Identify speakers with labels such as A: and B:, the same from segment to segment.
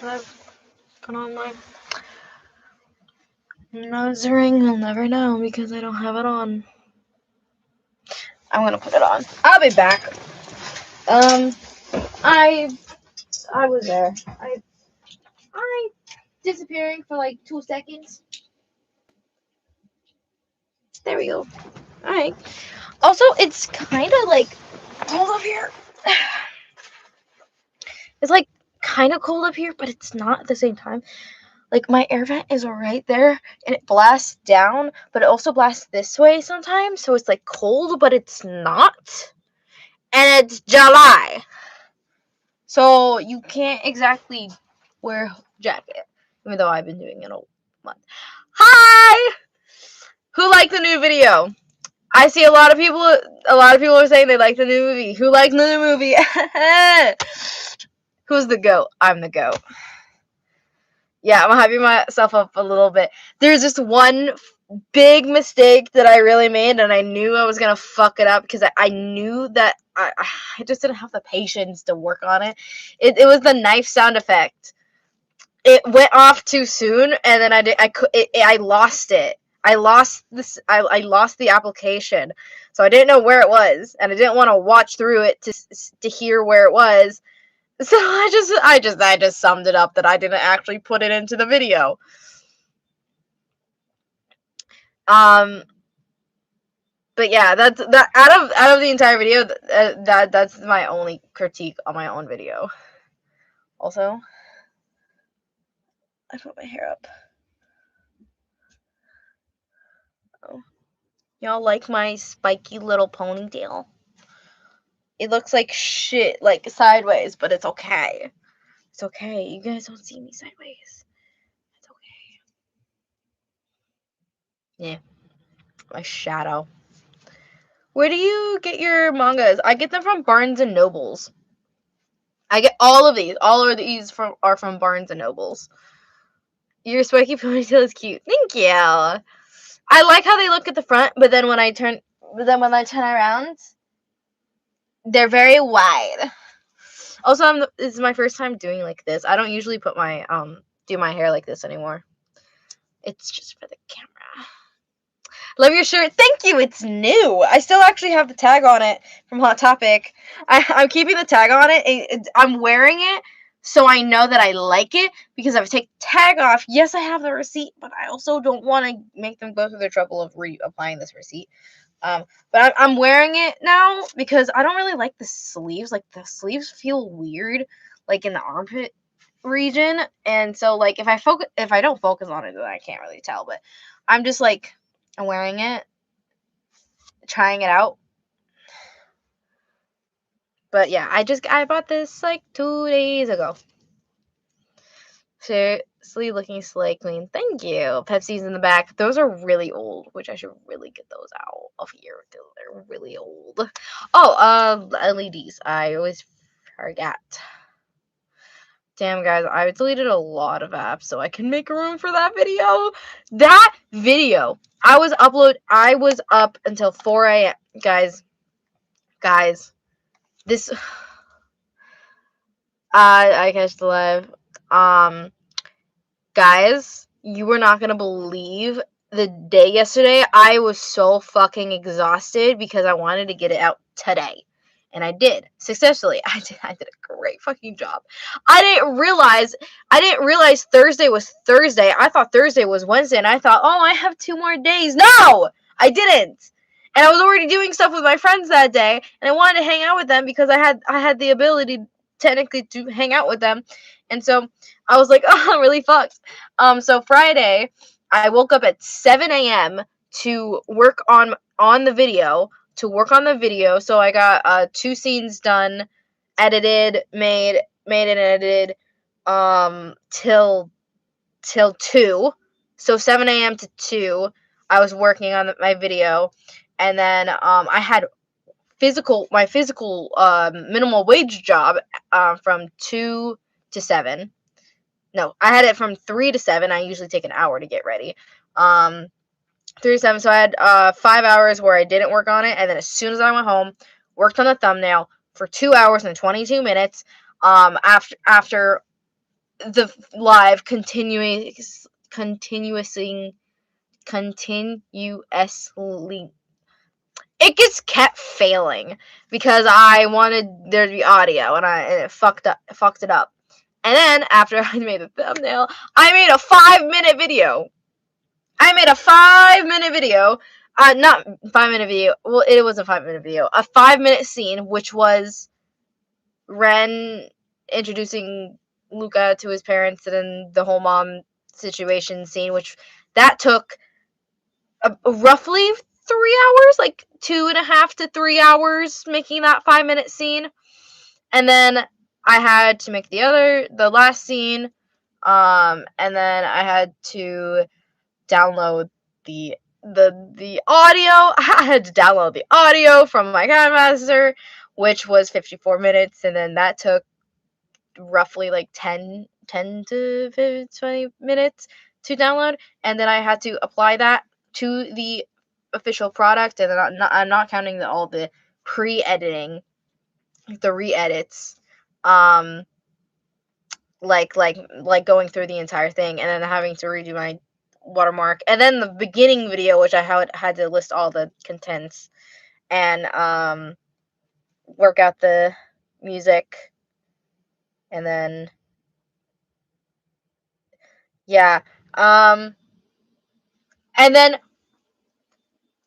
A: should I've put on my nose ring? I'll never know because I don't have it on. I'm gonna put it on. I'll be back. I was there. I disappearing for like 2 seconds. There we go. Alright. Also, it's kind of like cold up here. It's like kind of cold up here, but it's not at the same time. Like, my air vent is right there, and it blasts down, but it also blasts this way sometimes, so it's like cold, but it's not. And it's July. So you can't exactly wear a jacket, even though I've been doing it all month. Hi! Who liked the new video? I see a lot of people are saying they like the new movie. Who liked the new movie? Who's the GOAT? I'm the GOAT. Yeah, I'm hyping myself up a little bit. There's just one big mistake that I really made, and I knew I was gonna fuck it up because I knew that I just didn't have the patience to work on it. It was the knife sound effect. It went off too soon, and then I lost it. I lost the application, so I didn't know where it was, and I didn't want to watch through it to hear where it was. So I just summed it up that I didn't actually put it into the video. But yeah, that's that out of the entire video. That's my only critique on my own video. Also, I put my hair up. Oh, y'all like my spiky little ponytail? It looks like shit, like sideways, but it's okay. It's okay. You guys don't see me sideways. It's okay. Yeah, my shadow. Where do you get your mangas? I get them from Barnes and Nobles. I get all of these. All of these are from Barnes and Nobles. Your spiky ponytail is cute. Thank you. I like how they look at the front, but then when I turn around, they're very wide. Also, this is my first time doing like this. I don't usually put my do my hair like this anymore. It's just for the camera. Love your shirt. Thank you. It's new. I still actually have the tag on it from Hot Topic. I'm keeping the tag on it. I'm wearing it so I know that I like it because if I take the tag off, yes, I have the receipt, but I also don't want to make them go through the trouble of reapplying this receipt. But I'm wearing it now because I don't really like the sleeves. Like, the sleeves feel weird, like in the armpit region, and so like if I don't focus on it, then I can't really tell. But I'm just like, I'm wearing it, trying it out. But yeah, I bought this like 2 days ago. Seriously, looking slay queen. Thank you. Pepsi's in the back. Those are really old, which I should really get those out of here because they're really old. Oh, LEDs. I always forget. Damn, guys, I deleted a lot of apps so I can make room for that video. That video, I was up until 4 a.m. Guys, this, I catch the live. Guys, you were not gonna believe the day yesterday. I was so fucking exhausted because I wanted to get it out today. And I did successfully. I did a great fucking job. I didn't realize Thursday was Thursday. I thought Thursday was Wednesday, and I thought, oh, I have 2 more days. No, I didn't. And I was already doing stuff with my friends that day, and I wanted to hang out with them because I had the ability technically to hang out with them, and so I was like, oh, I'm really fucked. So Friday, I woke up at 7 a.m. to work on the video. So I got 2 scenes done, edited, made and edited, till 2. So 7 a.m. to 2, I was working on my video, and then I had my physical minimal wage job from 2 to 7. No, I had it from 3 to 7. I usually take an hour to get ready. 3 to 7, so I had 5 hours where I didn't work on it, and then as soon as I went home, worked on the thumbnail for 2 hours and 22 minutes. After the live continuously. It just kept failing because I wanted there to be audio, and it fucked it up. And then after I made the thumbnail, I made a 5-minute video. Not 5-minute video. Well, it was a 5-minute video. A 5-minute scene, which was Ren introducing Luca to his parents, and then the whole mom situation scene, which that took roughly 3 hours, like 2.5 to 3 hours, making that 5-minute scene. And then I had to make the last scene, and then I had to download the audio. I had to download the audio from my KineMaster, which was 54 minutes, and then that took roughly like 10 to 20 minutes to download, and then I had to apply that to the official product, and I'm not counting all the pre-editing, the re-edits, like going through the entire thing, and then having to redo my watermark, and then the beginning video, which I had to list all the contents and work out the music, and then yeah, and then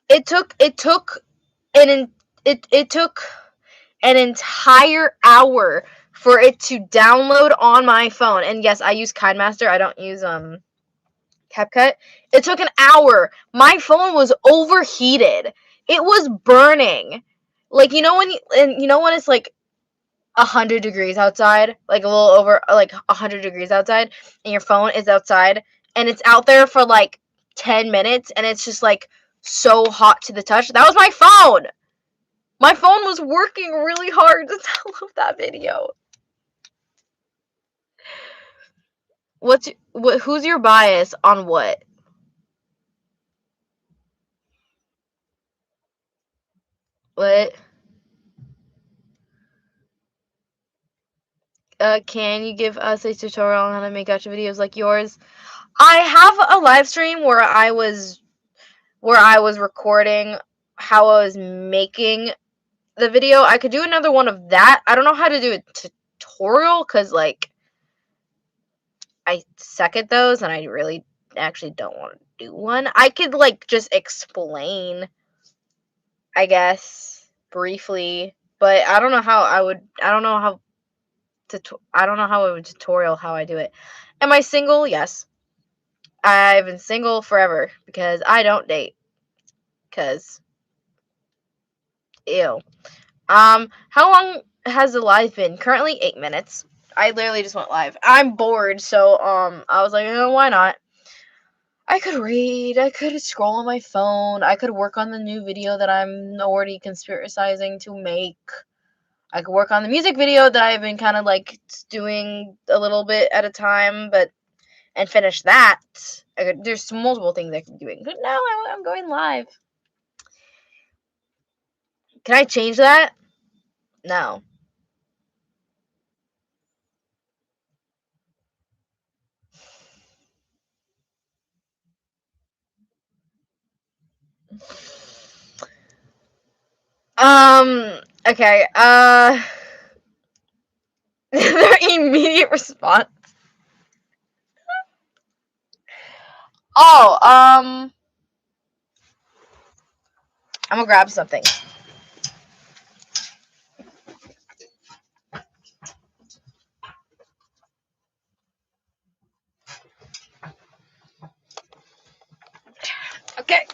A: it took an entire hour for it to download on my phone. And yes, I use KineMaster. I don't use CapCut. It took an hour. My phone was overheated. It was burning. Like, you know when it's like 100 degrees outside, like a little over like 100 degrees outside, and your phone is outside, and it's out there for like 10 minutes, and it's just like so hot to the touch. That was my phone. My phone was working really hard to download that video. Who's your bias on what? What? Can you give us a tutorial on how to make gacha videos like yours? I have a live stream where I was recording how I was making the video. I could do another one of that. I don't know how to do a tutorial because, like, I suck at those, and I really actually don't want to do one. I could, like, just explain, I guess, briefly, but I don't know how I would tutorial how I do it. Am I single? Yes. I've been single forever because I don't date. Because, ew. How long has the live been? Currently 8 minutes. I literally just went live. I'm bored, so I was like, why not? I could read, I could scroll on my phone, I could work on the new video that I'm already conspiracizing to make. I could work on the music video that I've been kind of like doing a little bit at a time, and finish that. There's multiple things I could be doing. But now I'm going live. Can I change that? No. Okay, their immediate response. Oh, I'm gonna grab something. Okay.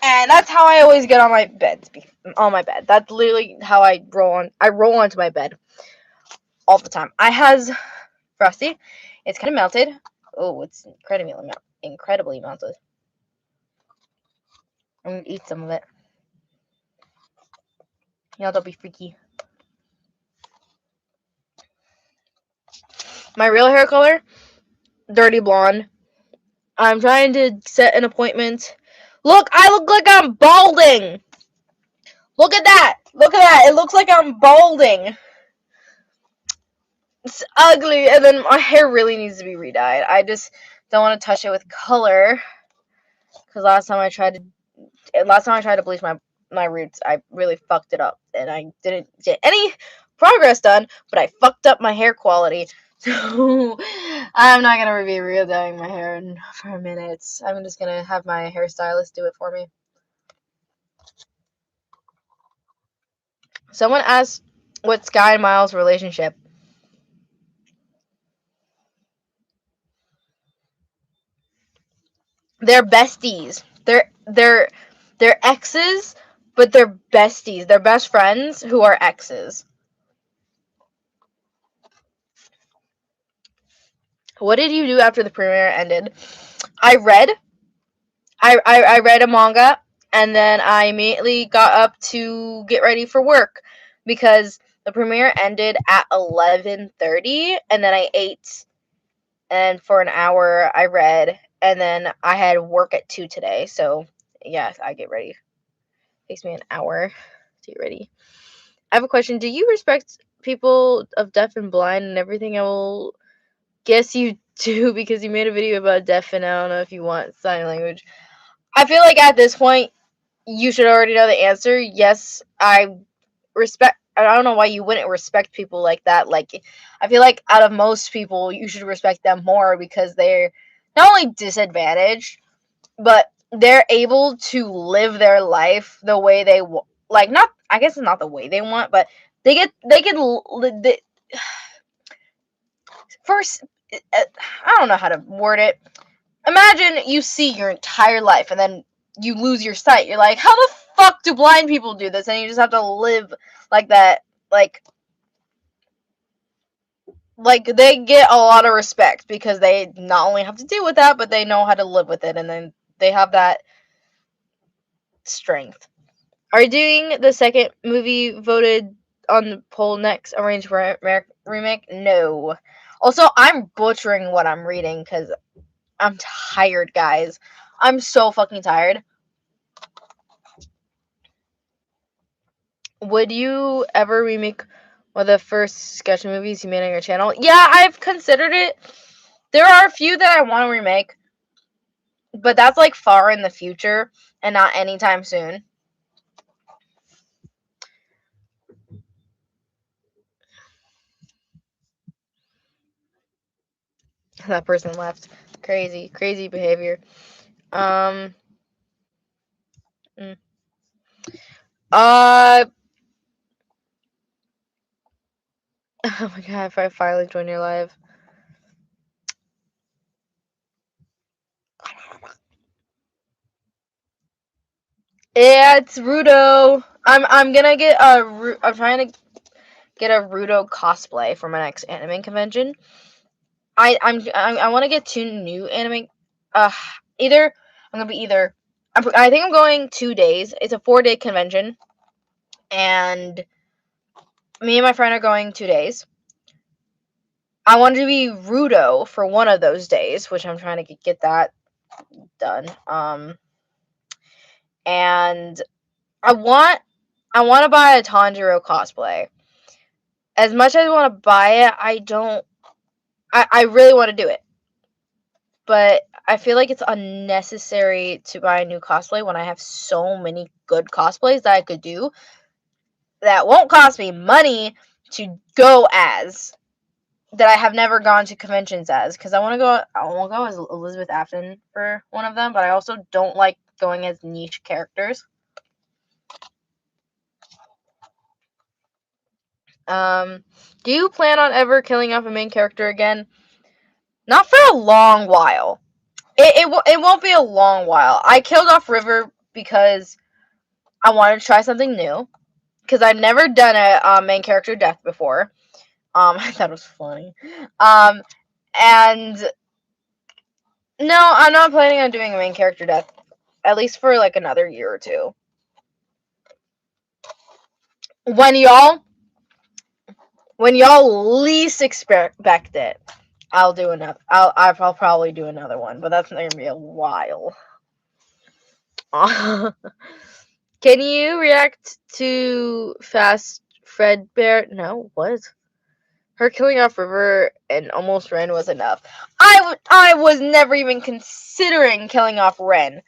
A: And that's how I always get on my bed. That's literally how I roll onto my bed all the time. I has Frosty. It's kind of melted. Oh, it's incredibly melted. I'm gonna eat some of it. Don't be freaky. My real hair color, dirty blonde. I'm trying to set an appointment. Look, I look like I'm balding. Look at that. It looks like I'm balding. It's ugly, and then my hair really needs to be re-dyed. I just don't want to touch it with color, because last time I tried to bleach my roots, I really fucked it up, and I didn't get any progress done, but I fucked up my hair quality. So I'm not gonna be re-dyeing my hair for a minute. I'm just gonna have my hairstylist do it for me. Someone asked, "What's Sky and Miles' relationship?" They're besties. They're exes, but they're besties. They're best friends who are exes. What did you do after the premiere ended? I read. I read a manga, and then I immediately got up to get ready for work because the premiere ended at 11:30, and then I ate, and for an hour I read, and then I had work at 2 today. So yeah, I get ready. Takes me an hour to get ready. I have a question. Do you respect people of deaf and blind and everything? I will guess you do because you made a video about deaf, and I don't know if you want sign language. I feel like at this point you should already know the answer. Yes, I respect. I don't know why you wouldn't respect people like that. Like, I feel like out of most people, you should respect them more because they're not only disadvantaged, but they're able to live their life the way they like. Not, I guess it's not the way they want, but they can first. I don't know how to word it. Imagine you see your entire life and then you lose your sight. You're like, how the fuck do blind people do this? And you just have to live like that. Like they get a lot of respect because they not only have to deal with that, but they know how to live with it, and then they have that strength. Are you doing the second movie voted on the poll next Arranged remake? No. Also, I'm butchering what I'm reading because I'm tired, guys. I'm so fucking tired. Would you ever remake one of the first sketch movies you made on your channel? Yeah, I've considered it. There are a few that I want to remake, but that's like far in the future and not anytime soon. That person left. Crazy behavior. Um. mm. Uh. Oh my god! If I finally join your live. Yeah, it's Rudo. I'm gonna get a. I'm trying to get a Rudo cosplay for my next anime convention. I want to get 2 new anime. Either I'm gonna be either. I think I'm going 2 days. It's a 4-day convention, and me and my friend are going 2 days. I wanted to be Rudo for one of those days, which I'm trying to get that done. And I want to buy a Tanjiro cosplay. As much as I want to buy it, I don't. I really want to do it, but I feel like it's unnecessary to buy a new cosplay when I have so many good cosplays that I could do that won't cost me money to go as, that I have never gone to conventions as, because I want to go as Elizabeth Afton for one of them, but I also don't like going as niche characters. Do you plan on ever killing off a main character again? Not for a long while. It won't be a long while. I killed off River because I wanted to try something new, because I'd never done a main character death before. I thought it was funny. And no, I'm not planning on doing a main character death, at least for like another year or two. When y'all least expect it, I'll do another. I'll probably do another one, but that's not gonna be a while. Can you react to Fast Fredbear? No, what? Her killing off River and almost Ren was enough. I was never even considering killing off Ren.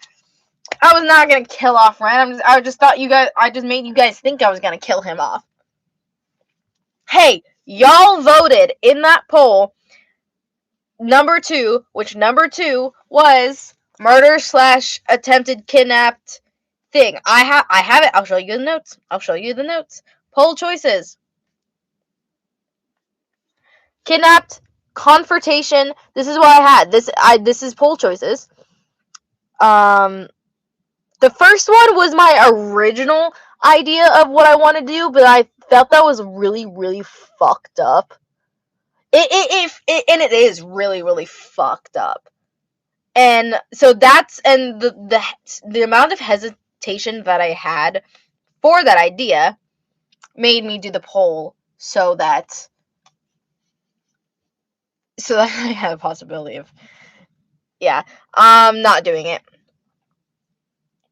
A: I was not gonna kill off Ren. I just thought you guys. I just made you guys think I was gonna kill him off. Hey, y'all voted in that poll. Number 2, which number 2 was murder / attempted kidnapped thing. I have it. I'll show you the notes. Poll choices. Kidnapped, confrontation. This is what I had. This is poll choices. The first one was my original idea of what I want to do, but I felt that was really, really fucked up. It is really, really fucked up. And so the amount of hesitation that I had for that idea made me do the poll so that I had a possibility of not doing it.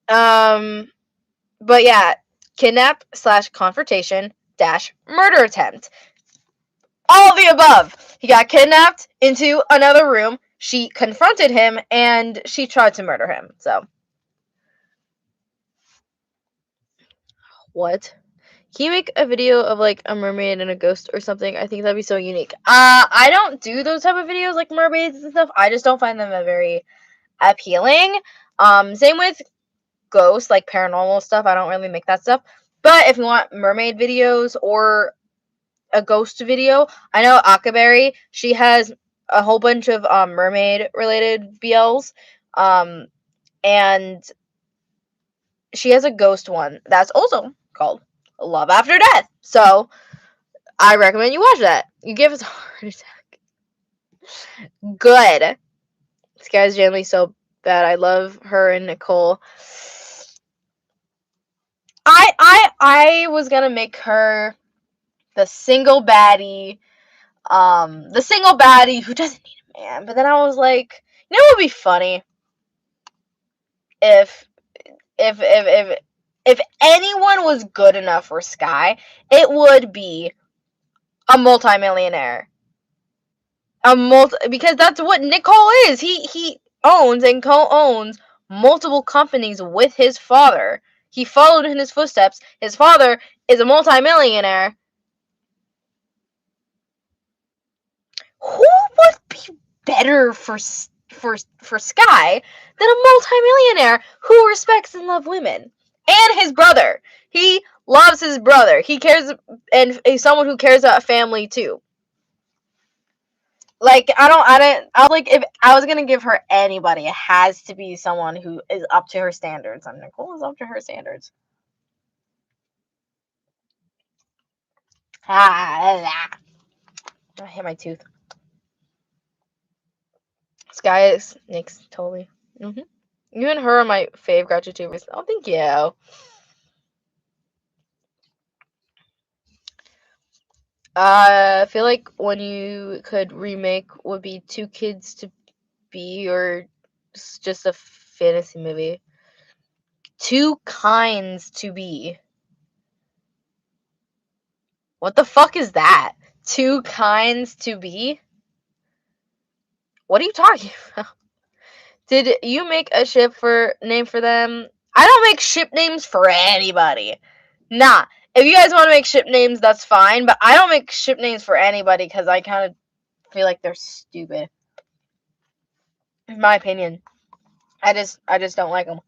A: But yeah, kidnap / confrontation - murder attempt. All of the above. He got kidnapped into another room. She confronted him and she tried to murder him. So, what? Can you make a video of like a mermaid and a ghost or something? I think that'd be so unique. I don't do those type of videos like mermaids and stuff. I just don't find them very appealing. Same with ghosts, like paranormal stuff. I don't really make that stuff. But if you want mermaid videos or a ghost video, I know Akaberry, she has a whole bunch of mermaid related BLs. And she has a ghost one that's also called Love After Death. So I recommend you watch that. You give us a heart attack. Good. This guy's generally so bad. I love her and Nicole. I was gonna make her the single baddie who doesn't need a man. But then I was like, you know what would be funny? If anyone was good enough for Sky, it would be a multimillionaire. Because that's what Nicole is. He owns and co-owns multiple companies with his father. He followed in his footsteps. His father is a multimillionaire. Who would be better for Sky than a multimillionaire who respects and loves women? And his brother. He loves his brother. He cares, and he's someone who cares about family too. Like, I was like, if I was gonna give her anybody, it has to be someone who is up to her standards. And Nicole is up to her standards. I hit my tooth. Sky is Nick's totally. You and her are my fave GotchaTubers. Oh, thank you. I feel like one you could remake would be Two Kids to Be, or just a fantasy movie. Two Kinds to Be. What the fuck is that? Two Kinds to Be? What are you talking about? Did you make a name for them? I don't make ship names for anybody. Nah. If you guys want to make ship names, that's fine. But I don't make ship names for anybody because I kind of feel like they're stupid. In my opinion. I just don't like them.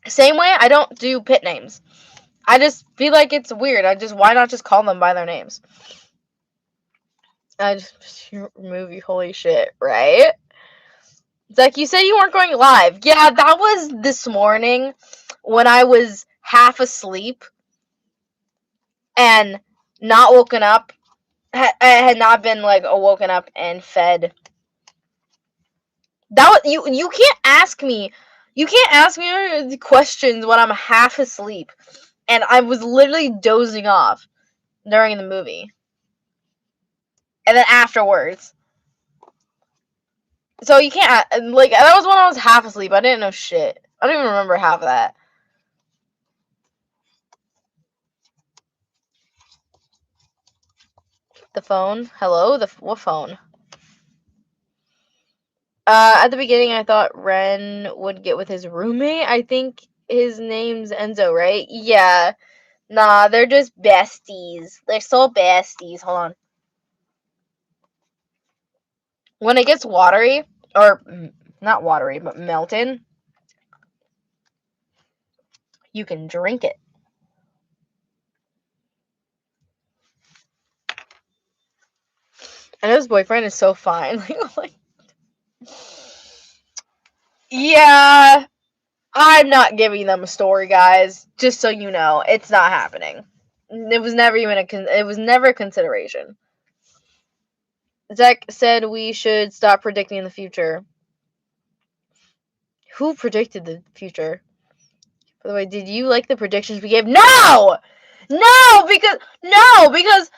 A: Same way, I don't do pit names. I just feel like it's weird. Why not just call them by their names? I just remove you, holy shit, right? It's like, you said you weren't going live. Yeah, that was this morning when I was half asleep and not woken up. I had not been like woken up and fed. That was, you can't ask me. You can't ask me questions when I'm half asleep, and I was literally dozing off during the movie, and then afterwards. So you can't, like, that was when I was half asleep. I didn't know shit. I don't even remember half of that. The phone? Hello? What phone? At the beginning, I thought Ren would get with his roommate. I think his name's Enzo, right? Yeah. Nah, they're just besties. They're so besties. Hold on. When it gets watery, or not watery, but melted, you can drink it. And his boyfriend is so fine. Like, yeah, I'm not giving them a story, guys. Just so you know, it's not happening. It was never even it was never a consideration. Zach said we should stop predicting the future. Who predicted the future? By the way, did you like the predictions we gave? No! No, because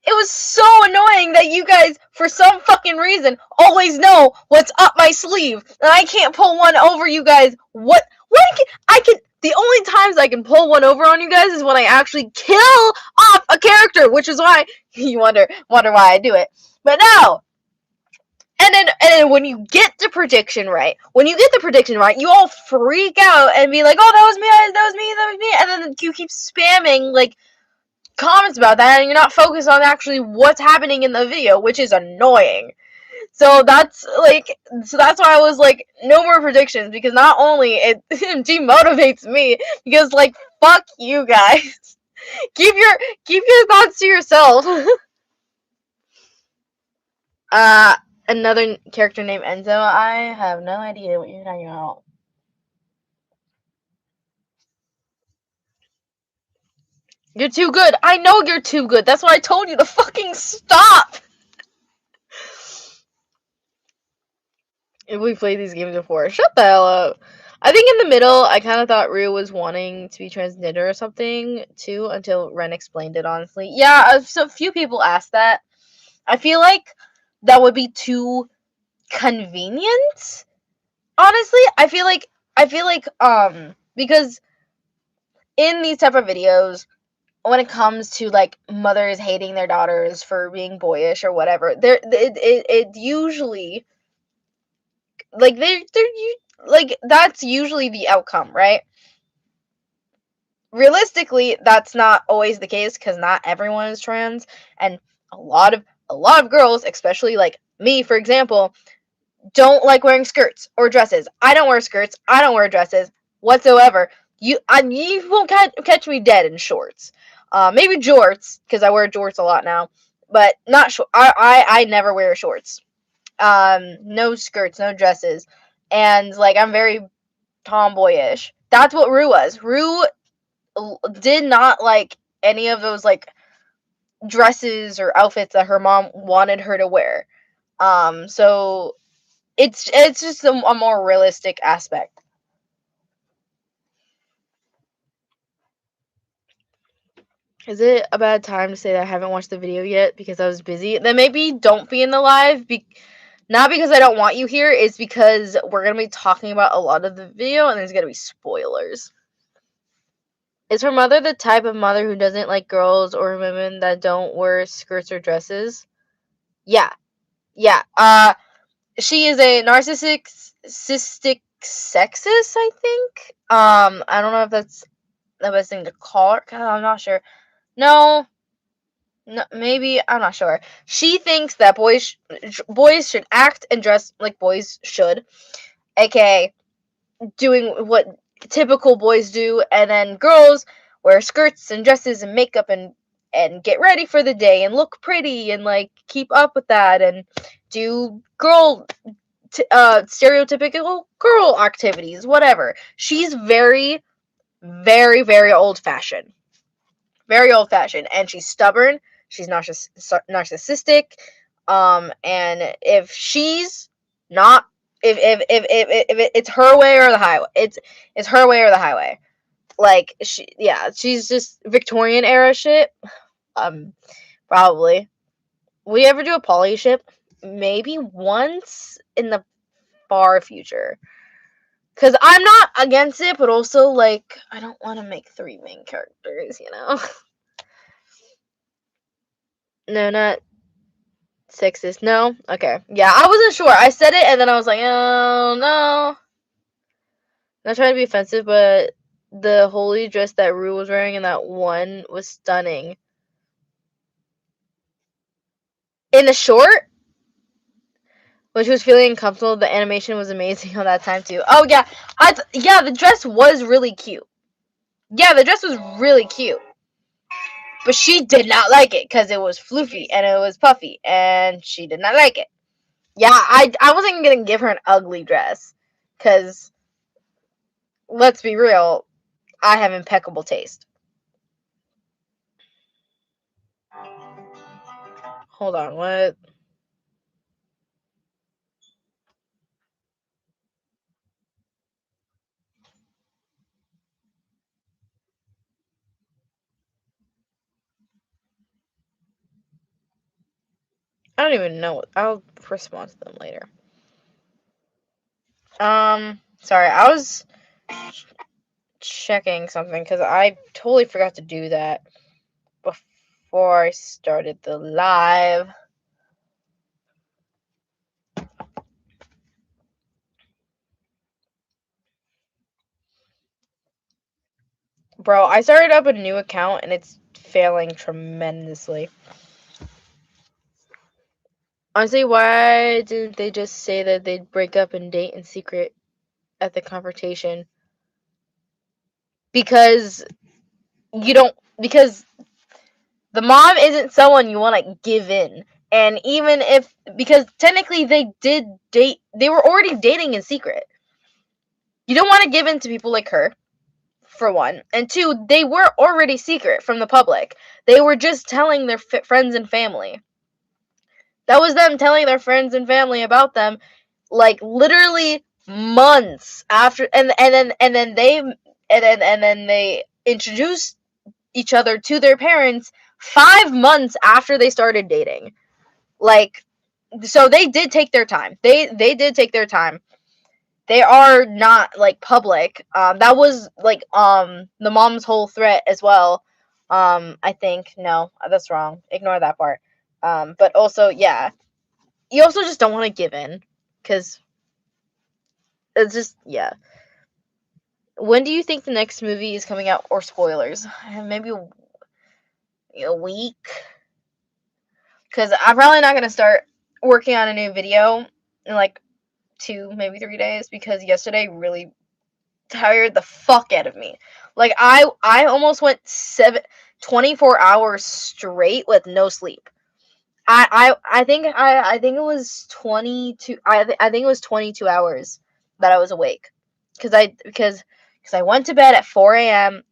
A: it was so annoying that you guys, for some fucking reason, always know what's up my sleeve, and I can't pull one over you guys. The only times I can pull one over on you guys is when I actually kill off a character, which is why you wonder why I do it. But no. And then when you get the prediction right, you all freak out and be like, "Oh, that was me," and then you keep spamming like comments about that, and you're not focused on actually what's happening in the video, which is annoying. So that's why I was like, no more predictions, because not only it demotivates me, because like, fuck you guys. keep your thoughts to yourself. Another character named Enzo. I have no idea what you're talking about. You're too good. I know you're too good. That's why I told you to fucking stop. If we played these games before, shut the hell up. I think in the middle, I kind of thought Ryu was wanting to be transgender or something too, until Ren explained it. Honestly, yeah, so few people asked that. I feel like that would be too convenient. Honestly, I feel like because in these type of videos, when it comes to like mothers hating their daughters for being boyish or whatever, it usually like like that's usually the outcome, right? Realistically, that's not always the case, because not everyone is trans, and a lot of girls, especially like me, for example, don't like wearing skirts or dresses. I don't wear skirts. I don't wear dresses whatsoever. You won't catch me dead in shorts. Maybe jorts, because I wear jorts a lot now, but not short. I never wear shorts. No skirts, no dresses, and like I'm very tomboyish. That's what Rue was. Rue did not like any of those like dresses or outfits that her mom wanted her to wear. So it's just a more realistic aspect. Is it a bad time to say that I haven't watched the video yet because I was busy? Then maybe don't be in the live. Not because I don't want you here, it's because we're going to be talking about a lot of the video and there's going to be spoilers. Is her mother the type of mother who doesn't like girls or women that don't wear skirts or dresses? Yeah. Yeah. She is a narcissistic sexist, I think. I don't know if that's the best thing to call her. I'm not sure. No, maybe, I'm not sure. She thinks that boys should act and dress like boys should, aka doing what typical boys do, and then girls wear skirts and dresses and makeup and get ready for the day and look pretty and like keep up with that and do stereotypical girl activities, whatever. She's very, very, very old fashioned. Very old fashioned, and she's stubborn. She's narcissistic. And if she's not, if it's her way or the highway, it's her way or the highway. Like she's just Victorian era shit. Probably. We ever do a poly ship? Maybe once in the far future. Because I'm not against it, but also, like, I don't want to make 3 main characters, you know? No, not Sexist? No? Okay. Yeah, I wasn't sure. I said it and then I was like, oh no. Not trying to be offensive, but the holy dress that Rue was wearing in that one was stunning. In the short, when she was feeling uncomfortable, the animation was amazing on that time too. Oh yeah, yeah, the dress was really cute. Yeah, the dress was really cute. But she did not like it because it was floofy and it was puffy, and she did not like it. Yeah, I wasn't gonna give her an ugly dress, because let's be real, I have impeccable taste. Hold on, what? I don't even know. I'll respond to them later. Sorry, I was checking something because I totally forgot to do that before I started the live. Bro, I started up a new account and it's failing tremendously. Honestly, why didn't they just say that they'd break up and date in secret at the confrontation? Because because the mom isn't someone you want to give in. And even if, because technically they did date, they were already dating in secret. You don't want to give in to people like her, for one. And two, they were already secret from the public. They were just telling their friends and family. That was them telling their friends and family about them, like literally months after, and then they introduced each other to their parents 5 months after they started dating. Like, so they did take their time. They did take their time. They are not like public. That was like the mom's whole threat as well. I think no, that's wrong. Ignore that part. But also, yeah, you also just don't want to give in, because it's just, yeah. When do you think the next movie is coming out, or spoilers? Maybe a week, because I'm probably not gonna start working on a new video in like 2, maybe 3 days, because yesterday really tired the fuck out of me. Like I almost went 24 hours straight with no sleep. I think it was 22. I think it was 22 hours that I was awake, because I went to bed at 4 a.m.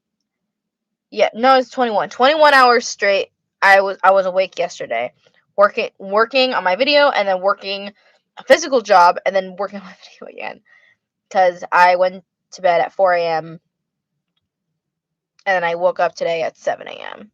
A: Yeah, no, it's 21. 21 hours straight. I was awake yesterday, working on my video, and then working a physical job, and then working on my video again, because I went to bed at 4 a.m. and then I woke up today at 7 a.m.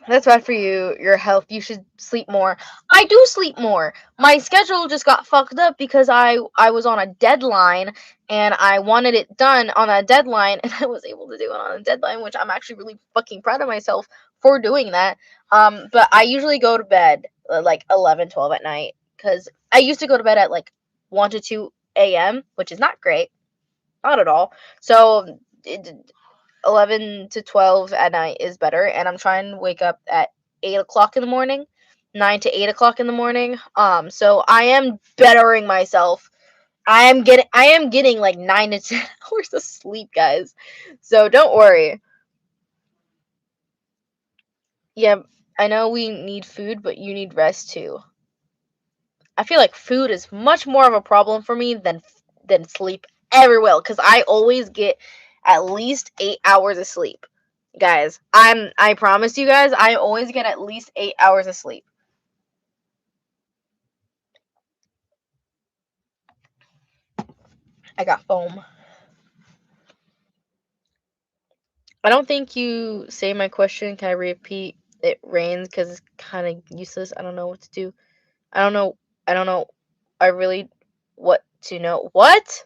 A: That's bad for your health. You should sleep more. I do sleep more. My schedule just got fucked up because I was on a deadline and I wanted it done on that deadline, and I was able to do it on a deadline, which I'm actually really fucking proud of myself for doing that. But I usually go to bed like 11, 12 at night, because I used to go to bed at like 1 to 2 a.m., which is not great. Not at all. So 11 to 12 at night is better, and I'm trying to wake up at 8 o'clock in the morning, 9 to 8 o'clock in the morning. So I am bettering myself. I am getting like 9 to 10 hours of sleep, guys. So don't worry. Yeah, I know we need food, but you need rest too. I feel like food is much more of a problem for me than sleep ever will, because I always get at least 8 hours of sleep. Guys, I promise you guys, I always get at least 8 hours of sleep. I got foam. I don't think you say my question. Can I repeat? It rains because it's kind of useless. I don't know what to do. I don't know. I don't know. I really what to know. What?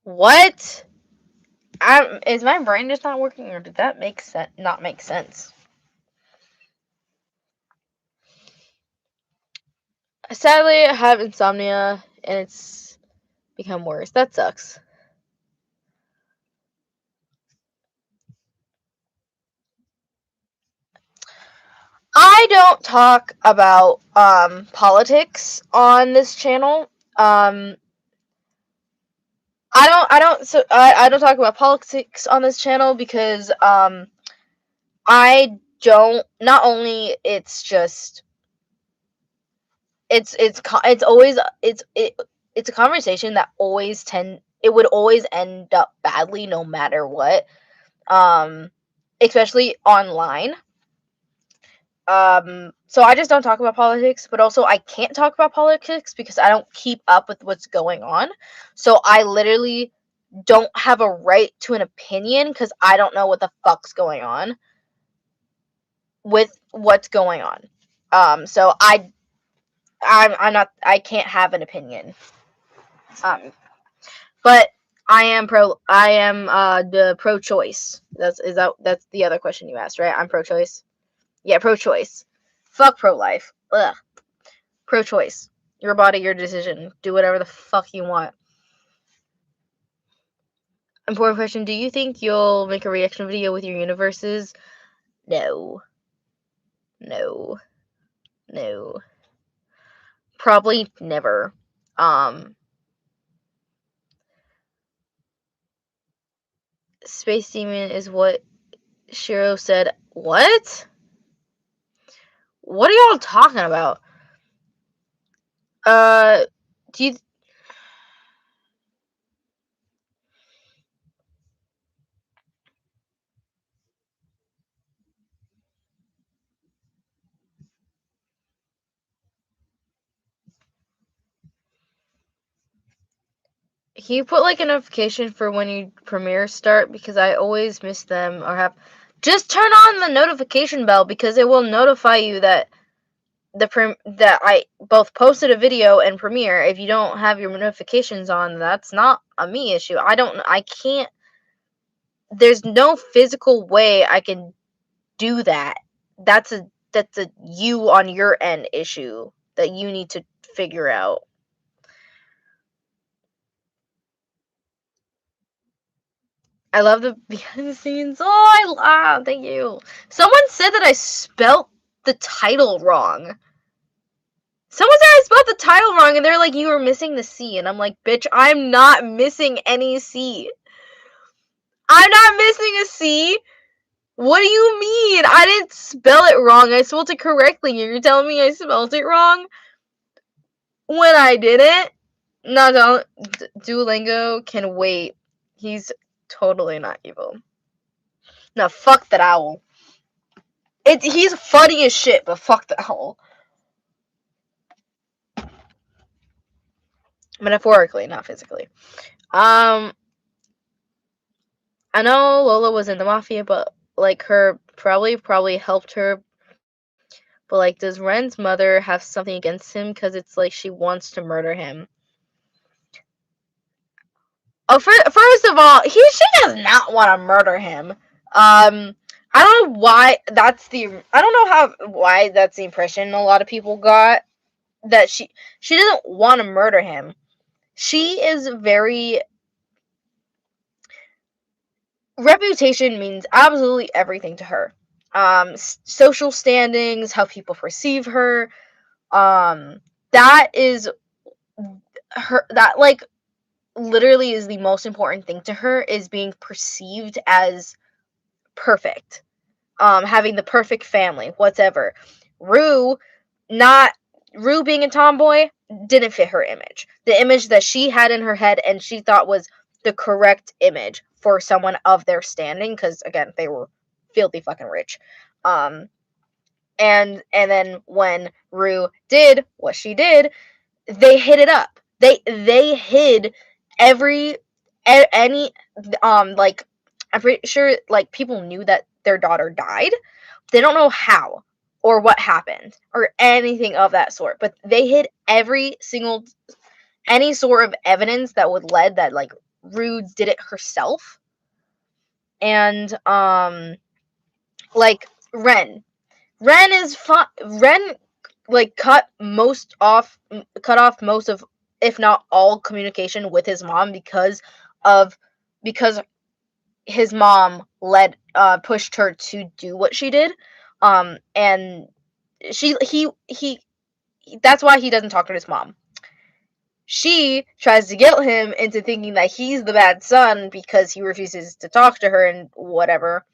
A: What? is my brain just not working, or did that not make sense? Sadly, I have insomnia, and it's become worse. That sucks. I don't talk about politics on this channel. I don't talk about politics on this channel because I don't. Not only it's just it's a conversation that it would always end up badly no matter what, especially online. So I just don't talk about politics, but also I can't talk about politics because I don't keep up with what's going on. So I literally don't have a right to an opinion because I don't know what the fuck's going on with what's going on. So I can't have an opinion. But I am the pro-choice. That's the other question you asked, right? I'm pro-choice. Yeah, pro-choice. Fuck pro-life. Ugh. Pro-choice. Your body, your decision. Do whatever the fuck you want. Important question. Do you think you'll make a reaction video with your universes? No. Probably never. Space Demon is what Shiro said. What? What are y'all talking about? Do you... Can you put like a notification for when your premieres start? Because I always miss them or have... Just turn on the notification bell because it will notify you that that I both posted a video and premiere. If you don't have your notifications on, that's not a me issue. I can't... There's no physical way I can do that. That's a you on your end issue that you need to figure out. I love the behind the scenes. Oh, thank you. Someone said that I spelt the title wrong. Someone said I spelled the title wrong, and they're like, you were missing the C. And I'm like, bitch, I'm not missing any C. I'm not missing a C. What do you mean? I didn't spell it wrong. I spelled it correctly. You're telling me I spelled it wrong? When I didn't? No, don't. Duolingo can wait. He's totally not evil. No, fuck that owl. He's funny as shit, but fuck the owl. Metaphorically, not physically. I know Lola was in the mafia, but like her probably helped her. But like, does Ren's mother have something against him? Because it's like she wants to murder him. Oh, first of all, she does not want to murder him. I don't know why why that's the impression a lot of people got, that she doesn't want to murder him. She is very... Reputation means absolutely everything to her. Social standings, how people perceive her, that is her, that like literally is the most important thing to her, is being perceived as perfect. Having the perfect family, whatever. Rue being a tomboy didn't fit her image. The image that she had in her head and she thought was the correct image for someone of their standing, because again, they were filthy fucking rich. And then when Rue did what she did, they hid it up. They hid any like, I'm pretty sure like people knew that their daughter died. They don't know how or what happened or anything of that sort, but they hid any sort of evidence that would lead that like Rue did it herself. And like Ren is fun. Ren like cut off most of, if not all, communication with his mom of because his mom pushed her to do what she did. And he that's why he doesn't talk to his mom. She tries to guilt him into thinking that he's the bad son because he refuses to talk to her and whatever.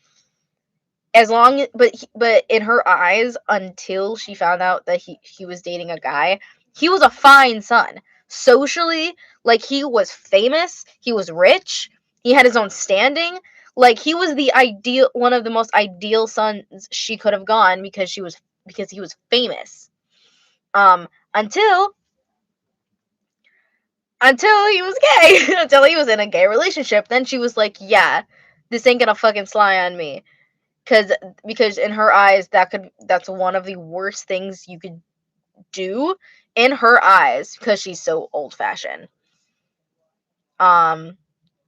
A: But in her eyes, until she found out that he was dating a guy, he was a fine son. Socially, like, he was famous, he was rich, he had his own standing. Like, he was one of the most ideal sons she could have gone because he was famous. Until he was gay. Until he was in a gay relationship. Then she was like, yeah, this ain't gonna fucking fly on me. Because in her eyes, that's one of the worst things you could do in her eyes, because she's so old fashioned. The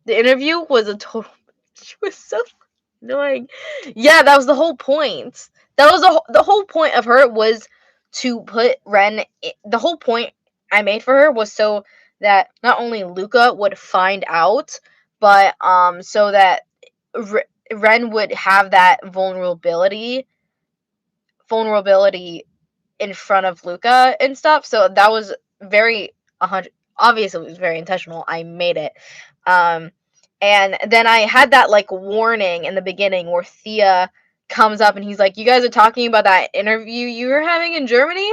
A: interview was a total. She was so annoying. Yeah, that was the whole point. That was the whole point of her, was to put Ren. The whole point I made for her was so that not only Luca would find out, but so that Ren would have that vulnerability in front of Luca and stuff. So that was very 100. Obviously, it was very intentional. I made it. And then I had that like warning in the beginning where Thea comes up and he's like, "You guys are talking about that interview you were having in Germany?"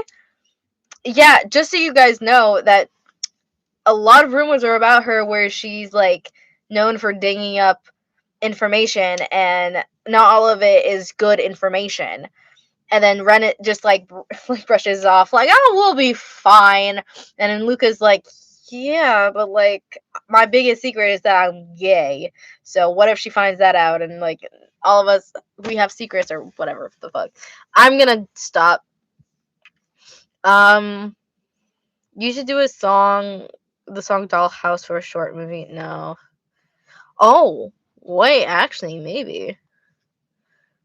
A: Yeah, just so you guys know that a lot of rumors are about her where she's like known for digging up information, and not all of it is good information. And then Ren just like brushes off like, "Oh, we'll be fine." And then Luca's like, "Yeah, but like my biggest secret is that I'm gay. So what if she finds that out, and like all of us, we have secrets or whatever the fuck." I'm gonna stop. You should do the song Dollhouse for a short movie. No. Oh, wait, actually maybe.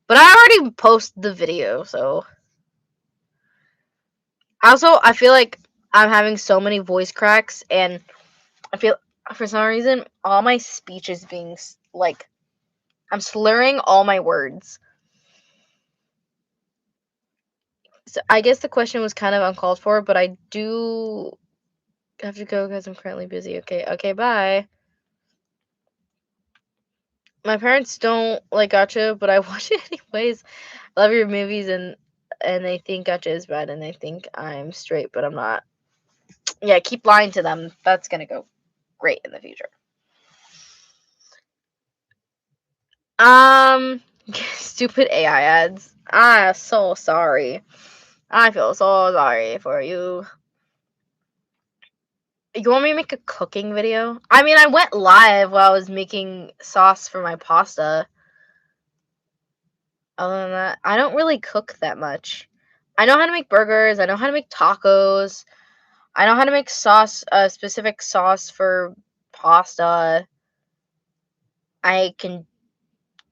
A: But I already posted the video, so. Also, I feel like I'm having so many voice cracks, and I feel, for some reason, all my speech is being, like, I'm slurring all my words. So I guess the question was kind of uncalled for, but I do have to go because I'm currently busy. Okay, bye. My parents don't like Gacha, but I watch it anyways. I love your movies, and they think Gacha is bad, and they think I'm straight, but I'm not. Yeah, keep lying to them. That's gonna go great in the future. Stupid AI ads. So sorry. I feel so sorry for you. You want me to make a cooking video? I mean, I went live while I was making sauce for my pasta. Other than that, I don't really cook that much. I know how to make burgers. I know how to make tacos. I know how to make a specific sauce for pasta. I can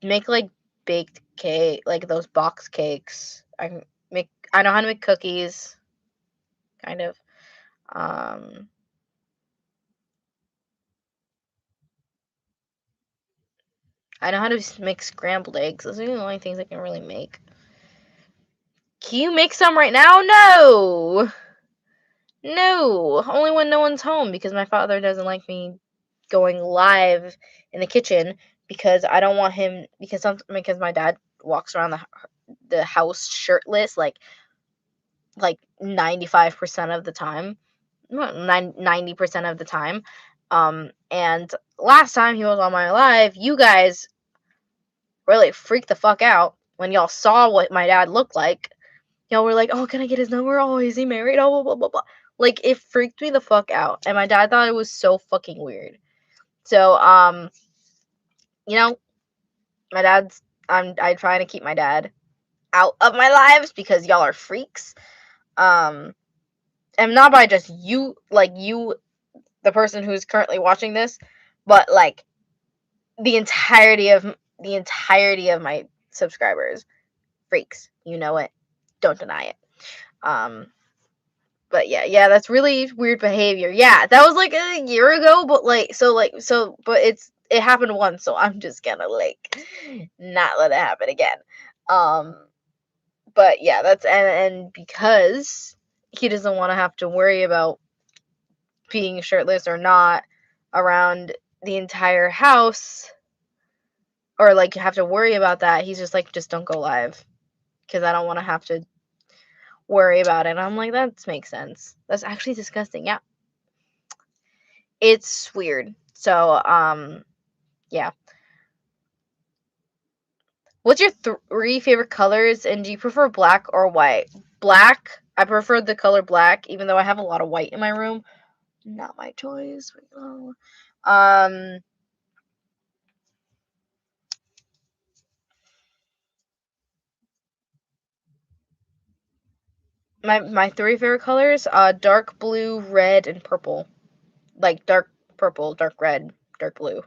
A: make like baked cake, like those box cakes. I know how to make cookies, kind of. I know how to make scrambled eggs. Those are the only things I can really make. Can you make some right now? No! No! Only when no one's home, because my father doesn't like me going live in the kitchen, because I don't want him, because my dad walks around the house shirtless, like 95% of the time. 90% of the time. And last time he was on my live, you guys really freaked the fuck out when y'all saw what my dad looked like. Y'all were like, "Oh, can I get his number? Oh, is he married? Oh, blah, blah, blah, blah." Like, it freaked me the fuck out. And my dad thought it was so fucking weird. So, you know, I'm trying to keep my dad out of my lives because y'all are freaks. And not by just you, like you, the person who's currently watching this, but like the entirety of the entirety of my subscribers. Freaks, you know it. Don't deny it. But yeah, that's really weird behavior. Yeah, that was like a year ago, but but it happened once, so I'm just gonna like not let it happen again. But yeah, that's and because he doesn't want to have to worry about being shirtless or not around the entire house, or like have to worry about that, he's just like, just don't go live because I don't want to have to worry about it. And I'm like, that makes sense. That's actually disgusting. Yeah, it's weird. So yeah. What's your 3 favorite colors, and do you prefer black or white? Black. I prefer the color black, even though I have a lot of white in my room. Not my choice. Um, my 3 favorite colors: dark blue, red, and purple. Like dark purple, dark red, dark blue.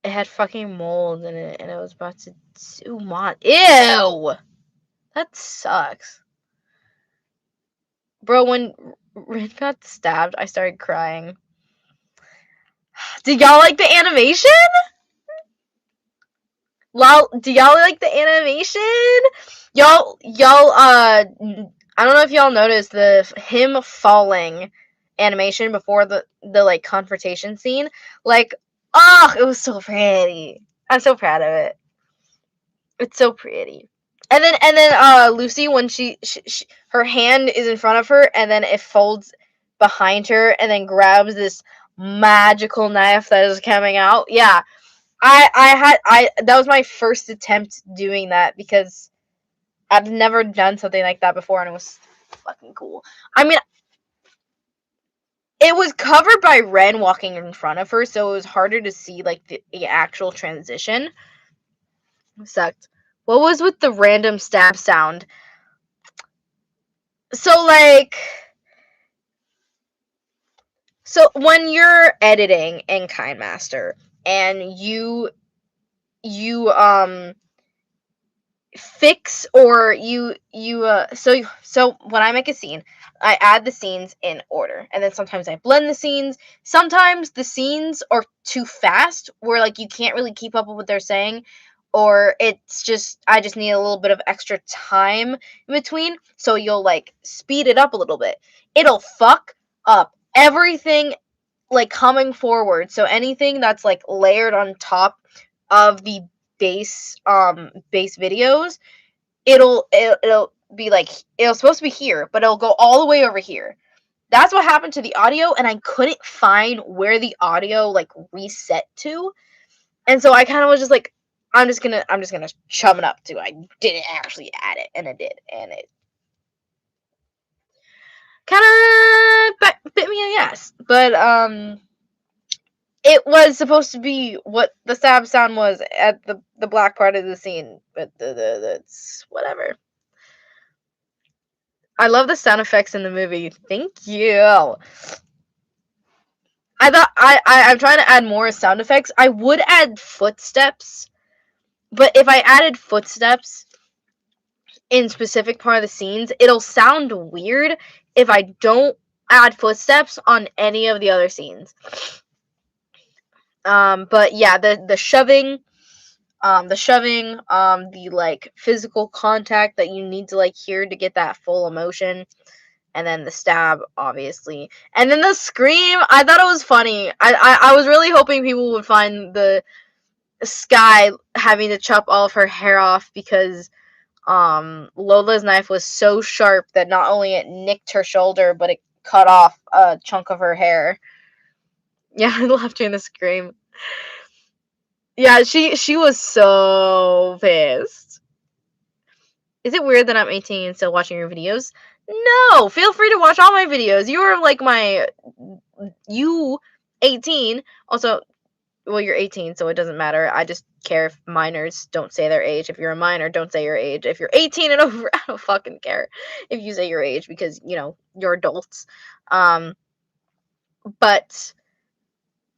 A: It had fucking mold in it, and it was about to do Ew! That sucks. Bro, when Rin got stabbed, I started crying. Did y'all like the animation? Do y'all like the animation? Y'all, I don't know if y'all noticed him falling animation before the like confrontation scene. Like, oh, it was so pretty. I'm so proud of it. It's so pretty. And then Lucy, when she her hand is in front of her, and then it folds behind her, and then grabs this magical knife that is coming out. Yeah, that was my first attempt doing that because I've never done something like that before, and it was fucking cool. I mean, it was covered by Ren walking in front of her, so it was harder to see like the actual transition. It sucked. What was with the random stab sound? So when you're editing in KineMaster and you fix or so when I make a scene, I add the scenes in order, and then sometimes I blend the scenes. Sometimes the scenes are too fast where like you can't really keep up with what they're saying, or I just need a little bit of extra time in between, so you'll like speed it up a little bit. It'll fuck up everything like coming forward. So anything that's like layered on top of the base videos, it'll be like, it'll supposed to be here, but it'll go all the way over here. That's what happened to the audio, and I couldn't find where the audio like reset to. And so I kind of was just like, I'm just gonna chum it up to. I didn't actually add it, and it did, and it kind of bit me in the ass. But it was supposed to be what the stab sound was at the black part of the scene, but it's whatever. I love the sound effects in the movie. Thank you. I thought I'm trying to add more sound effects. I would add footsteps, but if I added footsteps in specific part of the scenes, it'll sound weird if I don't add footsteps on any of the other scenes. But yeah, the shoving, the like physical contact that you need to like hear to get that full emotion, and then the stab, obviously, and then the scream. I thought it was funny. I was really hoping people would find the Sky having to chop all of her hair off because Lola's knife was so sharp that not only it nicked her shoulder, but it cut off a chunk of her hair. Yeah, I laughed during the scream. Yeah, she was so pissed. Is it weird that I'm 18 and still watching your videos? No, feel free to watch all my videos. You're like you 18. Also, well, you're 18, so it doesn't matter. I just care if minors don't say their age. If you're a minor, don't say your age. If you're 18 and over, I don't fucking care if you say your age because, you know, you're adults. But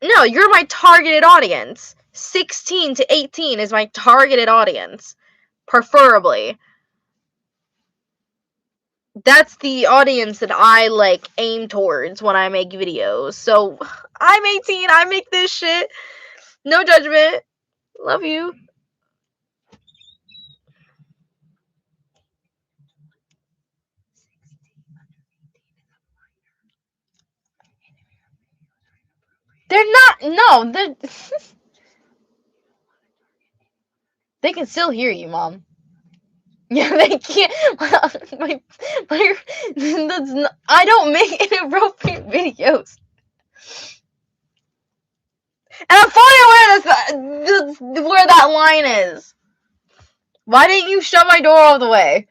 A: No, you're my targeted audience. 16 to 18 is my targeted audience. Preferably. That's the audience that I, like, aim towards when I make videos. So, I'm 18, I make this shit. No judgment. Love you. They're not, no, they can still hear you, Mom. Yeah, they can't. That's not, I don't make inappropriate videos. And I'm fully aware that's where that line is. Why didn't you shut my door all the way?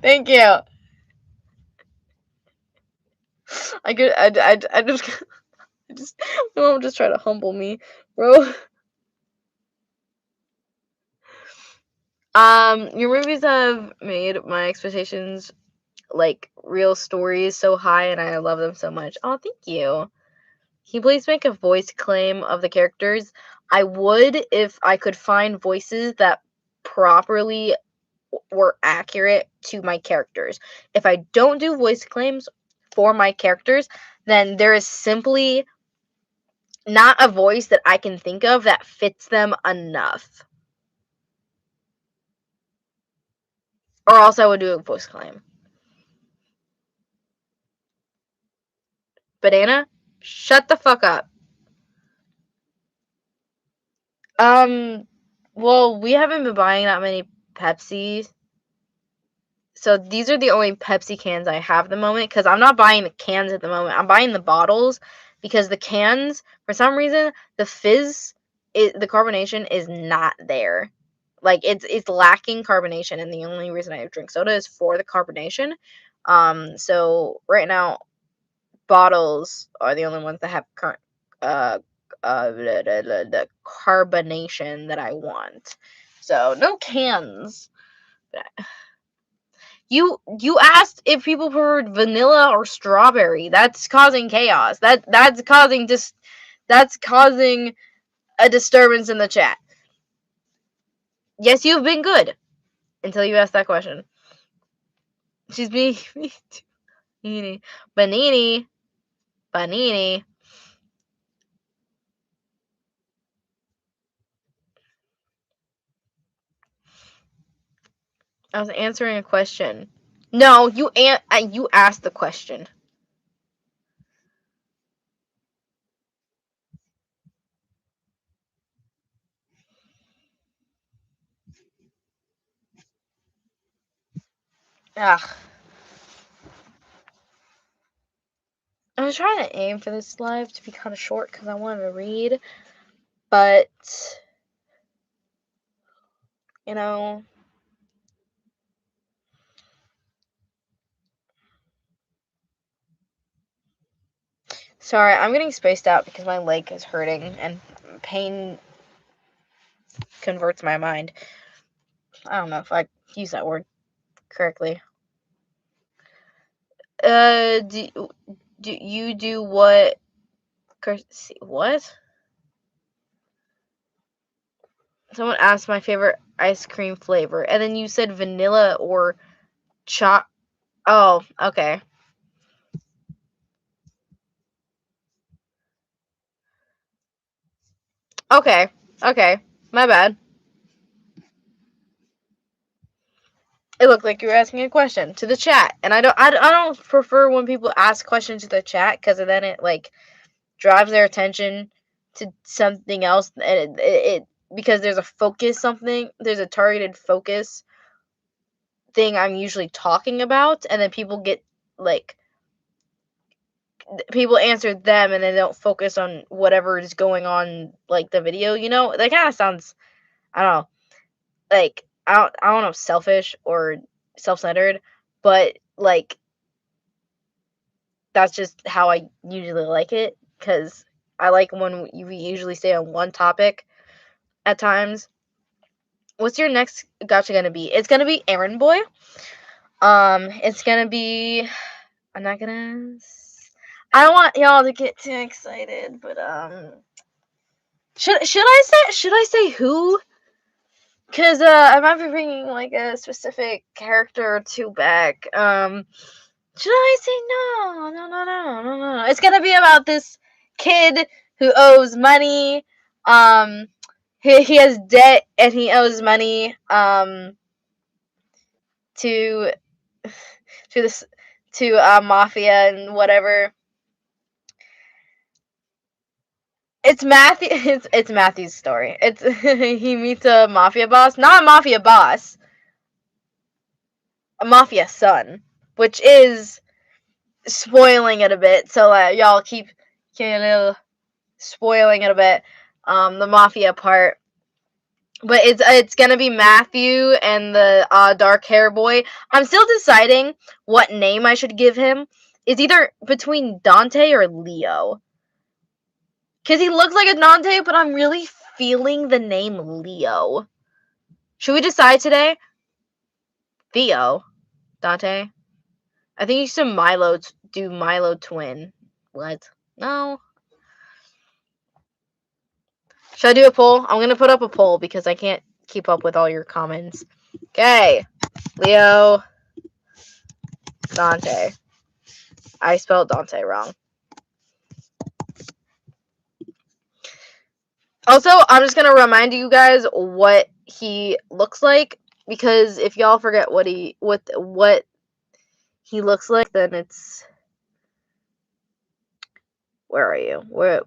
A: Thank you. I just, my mom just tried to humble me, bro. Your movies have made my expectations, like, real stories so high, and I love them so much. Oh, thank you. Can you please make a voice claim of the characters? I would if I could find voices that properly were accurate to my characters. If I don't do voice claims for my characters, then there is simply not a voice that I can think of that fits them enough. Or else I would do a voice claim. Banana, shut the fuck up. Well, we haven't been buying that many Pepsi. So these are the only Pepsi cans I have at the moment, because I'm not buying the cans at the moment. I'm buying the bottles, because the cans, for some reason, the fizz, the carbonation is not there. Like, it's lacking carbonation, and the only reason I drink soda is for the carbonation. So right now, bottles are the only ones that have the carbonation that I want. So no cans. You asked if people preferred vanilla or strawberry. That's causing chaos. That's causing a disturbance in the chat. Yes, you've been good until you asked that question. She's being Banini. Banini. Banini. I was answering a question. No, you asked the question. Ugh. I was trying to aim for this live to be kind of short because I wanted to read, but you know. Sorry, I'm getting spaced out because my leg is hurting and pain converts my mind. I don't know if I use that word correctly. Do you do what? What? Someone asked my favorite ice cream flavor, and then you said vanilla or Oh, okay. Okay. My bad. It looked like you were asking a question to the chat, and I don't prefer when people ask questions to the chat, because then it, like, drives their attention to something else, and it because there's a targeted focus thing I'm usually talking about, and then people get, like, people answer them and they don't focus on whatever is going on, like, the video, that kind of sounds, I don't know, like, I don't know, selfish or self-centered, but, like, that's just how I usually like it, because I like when we usually stay on one topic at times. What's your next gacha gonna be? It's gonna be Errand Boy. It's gonna be. I'm not gonna. I don't want y'all to get too excited, but should I say who? Cause I might be bringing like a specific character or two back. Should I say no? It's gonna be about this kid who owes money. He has debt and he owes money. To this to mafia and whatever. It's Matthew. It's Matthew's story. It's he meets a mafia boss, not a mafia boss, a mafia son, which is spoiling it a bit. So y'all keep a little spoiling it a bit. The mafia part, but it's gonna be Matthew and the dark hair boy. I'm still deciding what name I should give him. It's either between Dante or Leo. Because he looks like a Dante, but I'm really feeling the name Leo. Should we decide today? Theo. Dante. I think you should do Milo twin. What? No. Should I do a poll? I'm going to put up a poll because I can't keep up with all your comments. Okay. Leo. Dante. I spelled Dante wrong. Also, I'm just gonna remind you guys what he looks like, because if y'all forget what he looks like, then it's... Where are you? Where?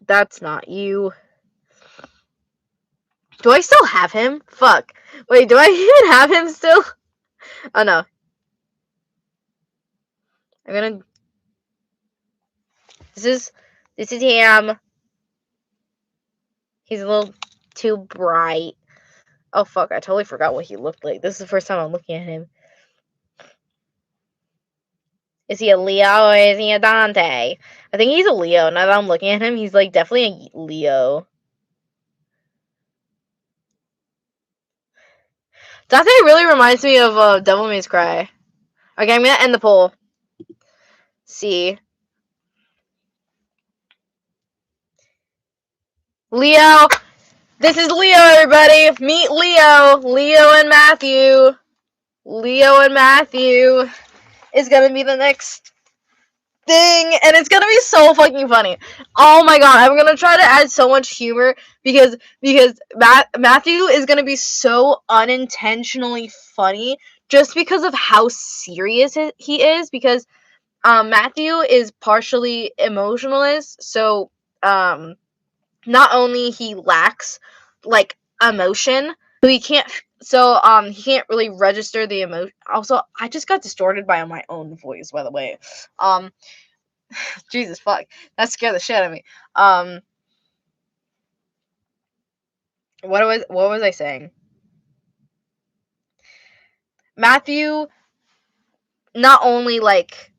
A: That's not you. Do I still have him? Fuck. Wait, do I even have him still? Oh no. I'm gonna... This is him. He's a little too bright. Oh fuck, I totally forgot what he looked like. This is the first time I'm looking at him. Is he a Leo or is he a Dante? I think he's a Leo. Now that I'm looking at him, he's like definitely a Leo. Dante really reminds me of Devil May Cry. Okay, I'm gonna end the poll. See. Leo! This is Leo, everybody! Meet Leo! Leo and Matthew! Leo and Matthew is gonna be the next thing, and it's gonna be so fucking funny. Oh my god, I'm gonna try to add so much humor because Matthew is gonna be so unintentionally funny just because of how serious he is, because Matthew is partially emotionalist, so not only he lacks like emotion, so he can't really register the emotion. Also, I just got distorted by my own voice, by the way. Jesus fuck, that scared the shit out of me. What was I saying? Matthew not only like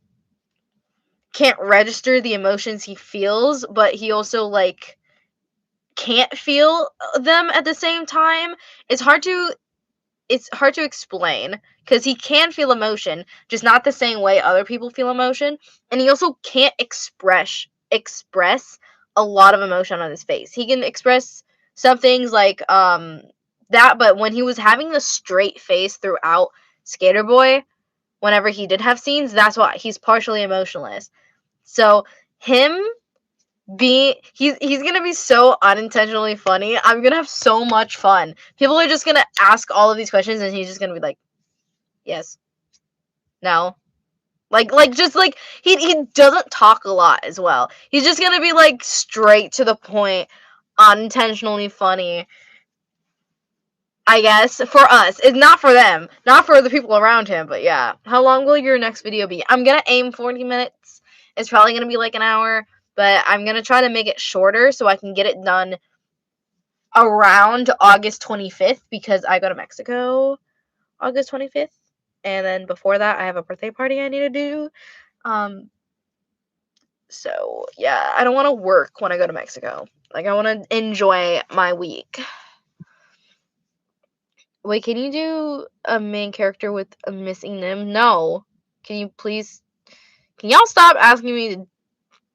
A: can't register the emotions he feels, but he also like can't feel them at the same time. It's hard to explain, because he can feel emotion, just not the same way other people feel emotion, and he also can't express a lot of emotion on his face. He can express some things like that, but when he was having the straight face throughout Skater Boy, whenever he did have scenes, that's why he's partially emotionless. So him he's gonna be so unintentionally funny. I'm gonna have so much fun. People are just gonna ask all of these questions, and he's just gonna be like, yes, no, just like he doesn't talk a lot as well. He's just gonna be like straight to the point, unintentionally funny. I guess for us, it's not for them, not for the people around him. But yeah, how long will your next video be? I'm gonna aim 40 minutes. It's probably gonna be like an hour. But I'm going to try to make it shorter so I can get it done around August 25th, because I go to Mexico August 25th. And then before that, I have a birthday party I need to do. So, yeah, I don't want to work when I go to Mexico. Like, I want to enjoy my week. Wait, can you do a main character with a missing limb? No. Can you please Can y'all stop asking me to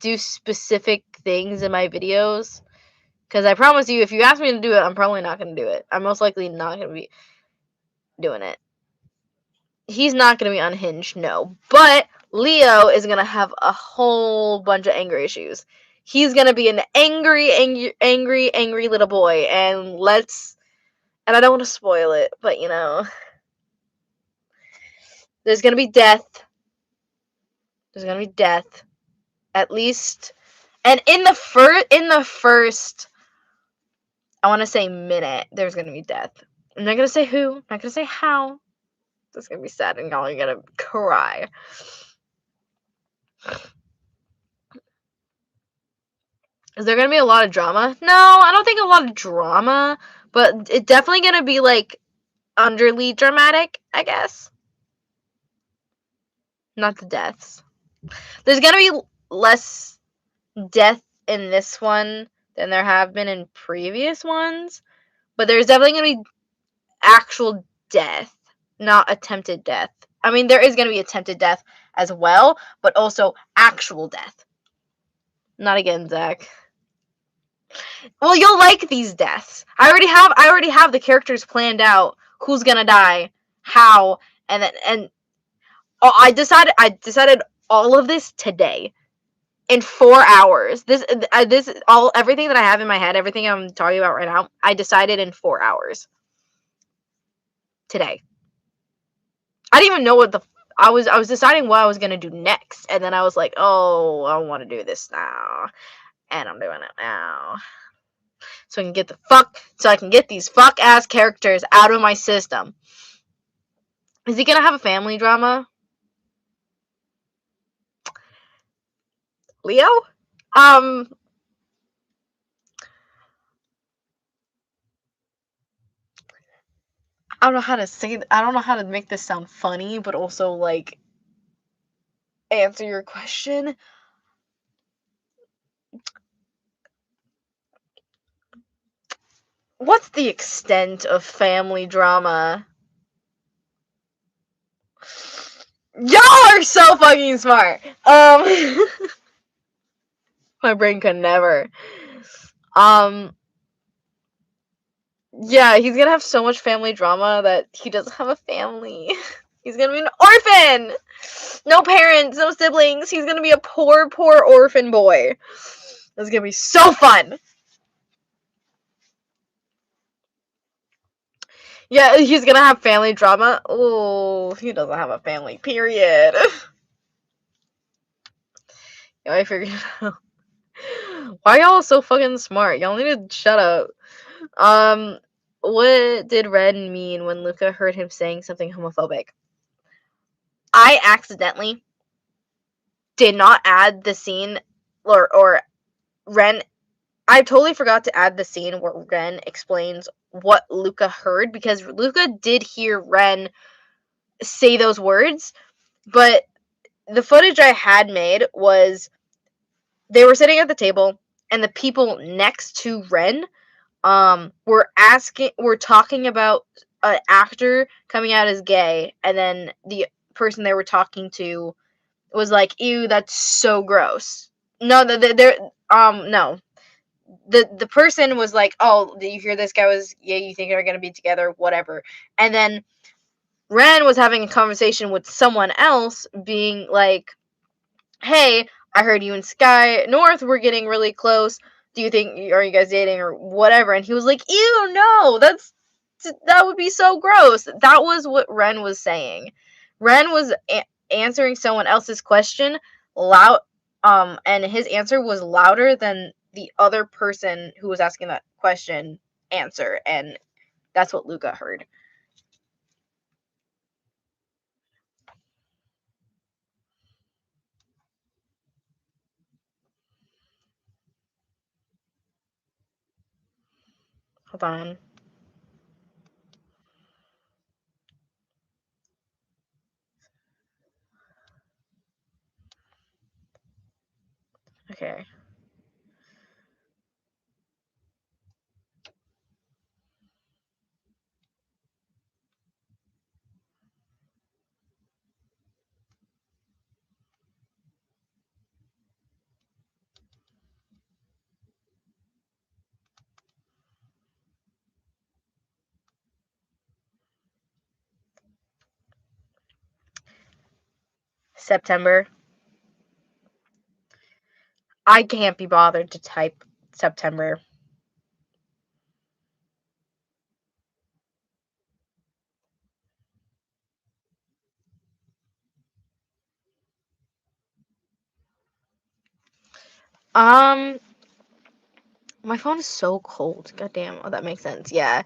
A: do specific things in my videos? Because I promise you, if you ask me to do it, I'm probably not going to do it. I'm most likely not going to be doing it. He's not going to be unhinged, no. But Leo is going to have a whole bunch of anger issues. He's going to be an angry little boy. And I don't want to spoil it, but you know, there's going to be death. There's going to be death. At least. And in the first, I want to say minute, there's going to be death. I'm not going to say who. I'm not going to say how. It's going to be sad and y'all are going to cry. Is there going to be a lot of drama? No, I don't think a lot of drama, but it's definitely going to be, like, underly dramatic, I guess. Not the deaths. There's going to be less death in this one than there have been in previous ones, but there's definitely going to be actual death, not attempted death. I mean, there is going to be attempted death as well, but also actual death. Not again, Zach. Well, you'll like these deaths. I already have the characters planned out. Who's gonna die, how, and I decided all of this today, in 4 hours. This everything that I have in my head, everything I'm talking about right now, I decided in 4 hours today. I didn't even know what I was deciding what I was gonna do next, and then I was like, oh, I want to do this now, and I'm doing it now. So I can get these fuck ass characters out of my system. Is he gonna have a family drama? Leo? I don't know how to say I don't know how to make this sound funny, but also like answer your question. What's the extent of family drama? Y'all are so fucking smart. My brain could never. Yeah, he's gonna have so much family drama that he doesn't have a family. He's gonna be an orphan! No parents, no siblings. He's gonna be a poor orphan boy. It's gonna be so fun. Yeah, he's gonna have family drama. Oh, he doesn't have a family, period. Yeah, I figured it out. Why are y'all so fucking smart? Y'all need to shut up. What did Ren mean when Luca heard him saying something homophobic? I accidentally did not add the scene or Ren. I totally forgot to add the scene where Ren explains what Luca heard, because Luca did hear Ren say those words, but the footage I had made was they were sitting at the table and the people next to Ren were talking about an actor coming out as gay, and then the person they were talking to was like, ew, that's so gross. No, they're no. The person was like, oh, did you hear this guy was gay, you think they're gonna be together, whatever. And then Ren was having a conversation with someone else, being like, hey, I heard you and Sky North were getting really close. Do you think, are you guys dating or whatever? And he was like, ew, no, that would be so gross. That was what Ren was saying. Ren was answering someone else's question loud, and his answer was louder than the other person who was asking that question answer, and that's what Luca heard. Hold on. Okay. September. I can't be bothered to type September. My phone is so cold. God damn. Oh, that makes sense. Yeah.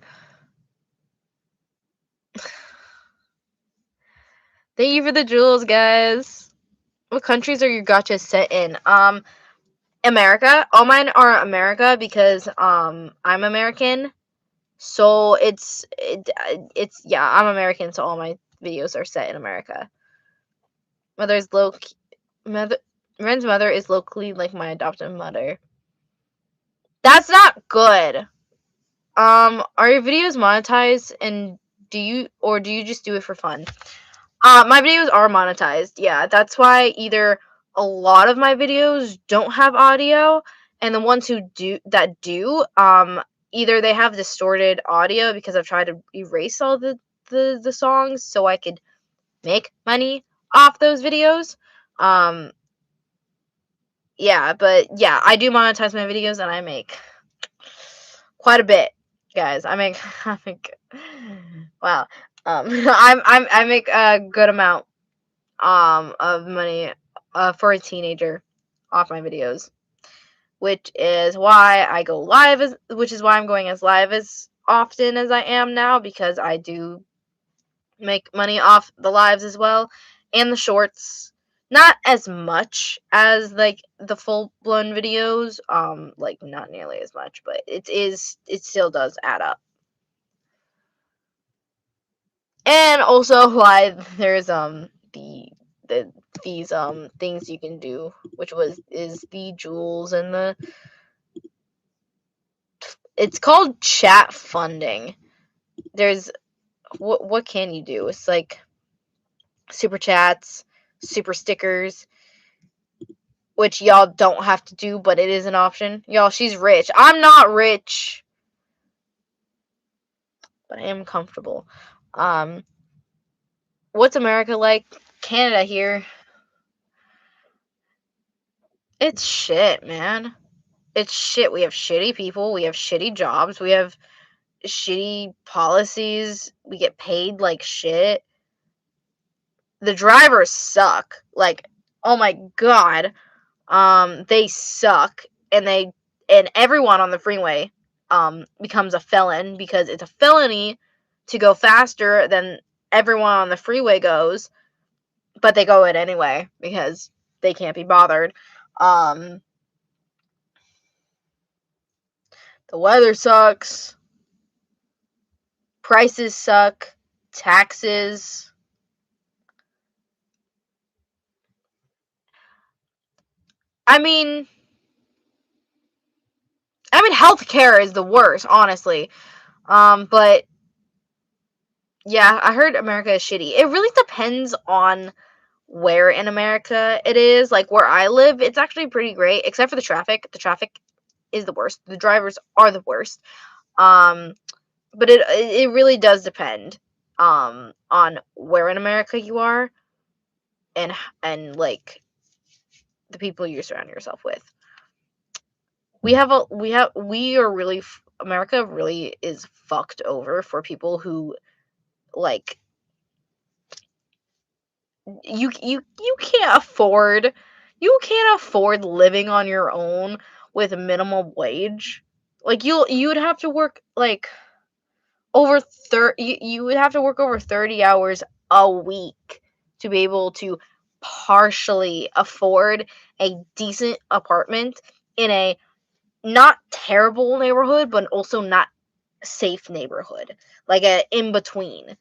A: Thank you for the jewels, guys. What countries are your gotchas set in? America. All mine are America because I'm American. So it's yeah, I'm American, so all my videos are set in America. Mother's Ren's mother is locally like my adoptive mother. That's not good. Are your videos monetized, and do you just do it for fun? My videos are monetized. Yeah, that's why either a lot of my videos don't have audio, and the ones who do, either they have distorted audio because I've tried to erase all the songs so I could make money off those videos. Yeah, but yeah, I do monetize my videos, and I make quite a bit, guys. I make wow. I make a good amount of money for a teenager off my videos, which is why I go live, which is why I'm going as live as often as I am now, because I do make money off the lives as well, and the shorts. Not as much as like the full blown videos, like not nearly as much, but it still does add up. And also why there's these things you can do, which is the jewels and it's called chat funding. There's what can you do? It's like super chats, super stickers, which y'all don't have to do, but it is an option. Y'all, she's rich. I'm not rich, but I am comfortable. What's America like? Canada here. It's shit, man. It's shit. We have shitty people. We have shitty jobs. We have shitty policies. We get paid like shit. The drivers suck. Like, oh my god. They suck, and everyone on the freeway becomes a felon because it's a felony to go faster than everyone on the freeway goes, but they go it anyway because they can't be bothered. The weather sucks. Prices suck. Taxes. I mean, healthcare is the worst, honestly. But yeah, I heard America is shitty. It really depends on where in America it is. Like where I live, it's actually pretty great, except for the traffic. The traffic is the worst. The drivers are the worst. But it really does depend on where in America you are and like the people you surround yourself with. We are really America really is fucked over for people who like you can't afford living on your own with a minimum wage. Like you would have to work like over 30 you would have to work over 30 hours a week to be able to partially afford a decent apartment in a not terrible neighborhood but also not safe neighborhood, like a in between.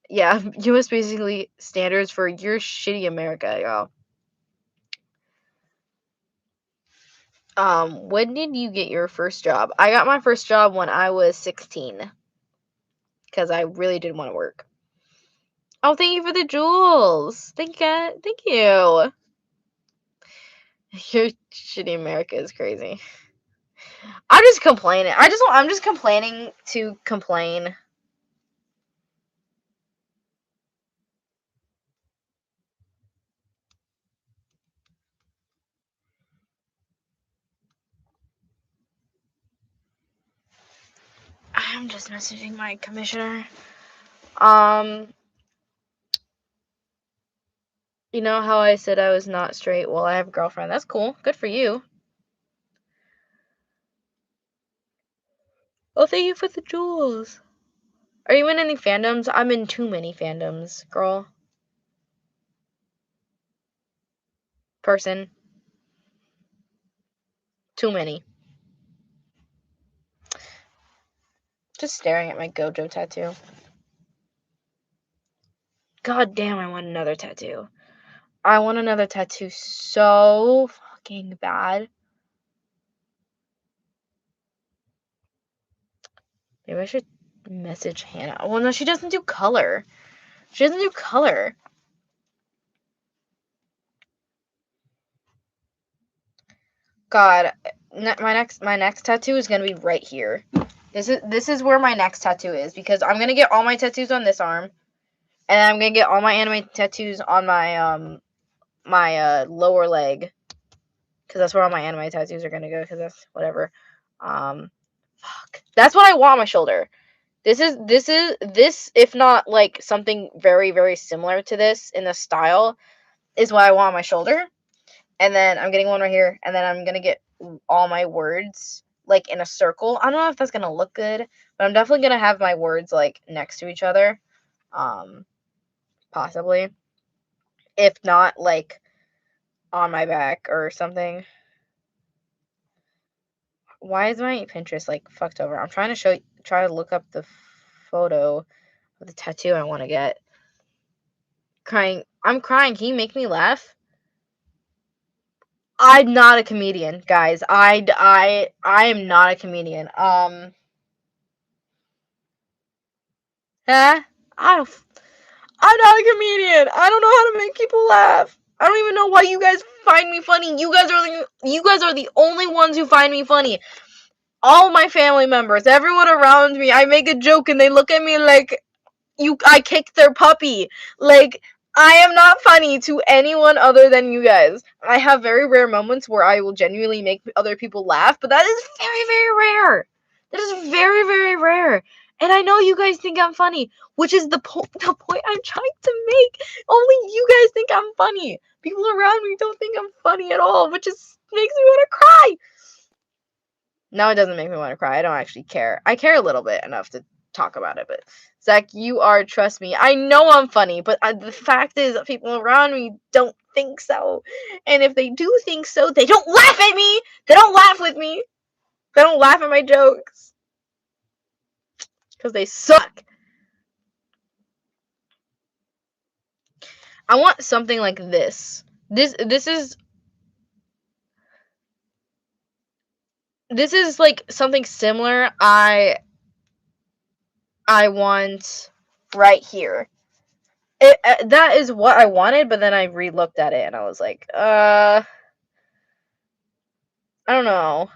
A: Yeah, US basically standards for your shitty America, y'all. When did you get your first job? I got my first job when I was 16 because I really didn't want to work. Oh, thank you for the jewels. Thank you. Thank you. Your shitty America is crazy. I'm just complaining. I'm just complaining to complain. I'm just messaging my commissioner. You know how I said I was not straight? Well, I have a girlfriend. That's cool. Good for you. Oh, thank you for the jewels. Are you in any fandoms? I'm in too many fandoms, girl. Person. Too many. Just staring at my Gojo tattoo. God damn, I want another tattoo. I want another tattoo so fucking bad. Maybe I should message Hannah. Well, no, she doesn't do color. She doesn't do color. God, my next tattoo is gonna be right here. This is where my next tattoo is, because I'm gonna get all my tattoos on this arm, and I'm gonna get all my anime tattoos on my my lower leg, because that's where all my anime tattoos are gonna go. Because that's whatever. Fuck. That's what I want on my shoulder. This if not like something very very similar to this in the style, is what I want on my shoulder. And then I'm getting one right here, and then I'm gonna get all my words like in a circle. I don't know if that's gonna look good, but I'm definitely gonna have my words like next to each other, possibly. If not, like on my back or something. Why is my Pinterest like fucked over? I'm trying to try to look up the photo of the tattoo I want to get. Crying. I'm crying. Can you make me laugh? I'm not a comedian, guys. I am not a comedian. Huh? I'm not a comedian. I don't know how to make people laugh. I don't even know why you guys find me funny. You guys are the only ones who find me funny. All my family members, everyone around me, I make a joke and they look at me like I kicked their puppy. Like, I am not funny to anyone other than you guys. I have very rare moments where I will genuinely make other people laugh, but that is very, very rare. That is very, very rare. And I know you guys think I'm funny, which is the point I'm trying to make. Only you guys think I'm funny. People around me don't think I'm funny at all, which just makes me want to cry. No, it doesn't make me want to cry. I don't actually care. I care a little bit enough to talk about it, but Zach, you are, trust me. I know I'm funny, but the fact is that people around me don't think so. And if they do think so, they don't laugh at me. They don't laugh with me. They don't laugh at my jokes. Because they suck. I want something like this. This is like something similar. I want right here. That is what I wanted, but then I re-looked at it and I was like, I don't know.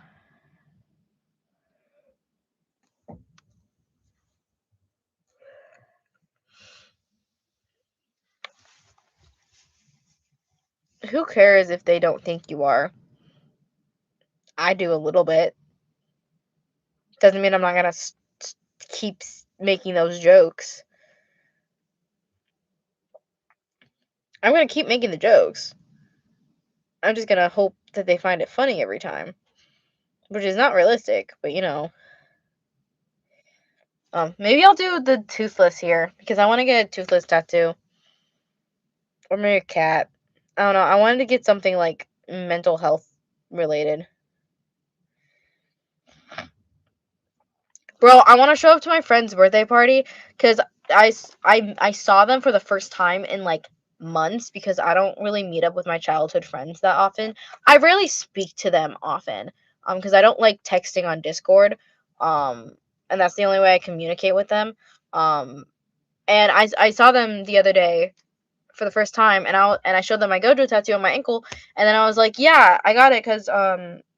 A: Who cares if they don't think you are? I do a little bit. Doesn't mean I'm not gonna keep making those jokes. I'm gonna keep making the jokes. I'm just gonna hope that they find it funny every time, which is not realistic, but you know. Maybe I'll do the toothless here because I want to get a toothless tattoo, or maybe a cat. I don't know. I wanted to get something like mental health related. Bro, I want to show up to my friend's birthday party because I saw them for the first time in like months because I don't really meet up with my childhood friends that often. I rarely speak to them often because I don't like texting on Discord, and that's the only way I communicate with them. And I saw them the other day for the first time, and I showed them my Gojo tattoo on my ankle, and then I was like, yeah, I got it because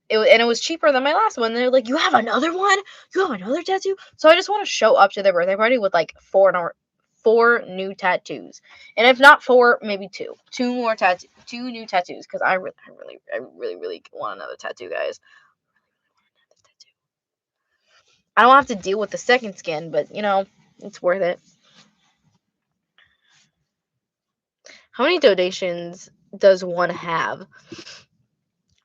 A: it was cheaper than my last one. And they're like, you have another one? You have another tattoo? So I just want to show up to their birthday party with like four new tattoos, and if not four, maybe two new tattoos, because I really want another tattoo, guys. I don't have to deal with the second skin, but you know, it's worth it. How many donations does one have?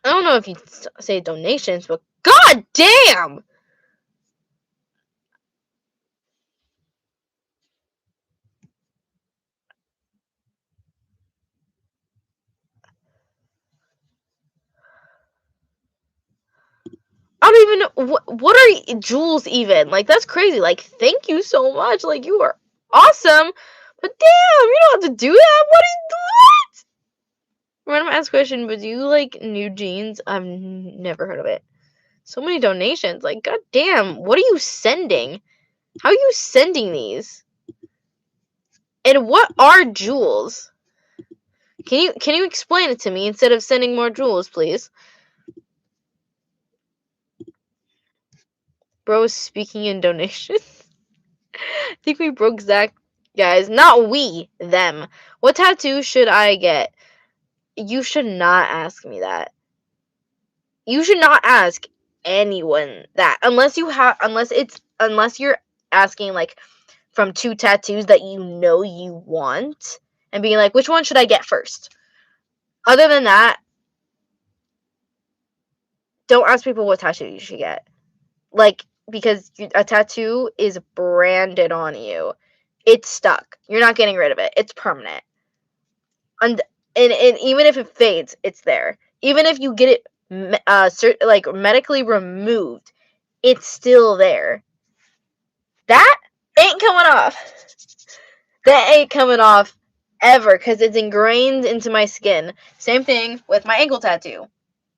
A: I don't know if you say donations, but god damn! I don't even know what are jewels even? Like that's crazy. Like thank you so much. Like you are awesome. But damn, you don't have to do that. What is what? Random ask question, but do you like new jeans? I've never heard of it. So many donations. Like god damn, what are you sending? How are you sending these? And what are jewels? Can you explain it to me instead of sending more jewels, please? Bro is speaking in donations. I think we broke Zach, guys. Not we, them. What tattoo should I get? You should not ask me that. You should not ask anyone that unless unless you're asking like from two tattoos that you know you want and being like, which one should I get first? Other than that, don't ask people what tattoo you should get. Like, because a tattoo is branded on you. It's stuck. You're not getting rid of it. It's permanent. And even if it fades, it's there. Even if you get it like medically removed, it's still there. That ain't coming off. That ain't coming off ever because it's ingrained into my skin. Same thing with my ankle tattoo,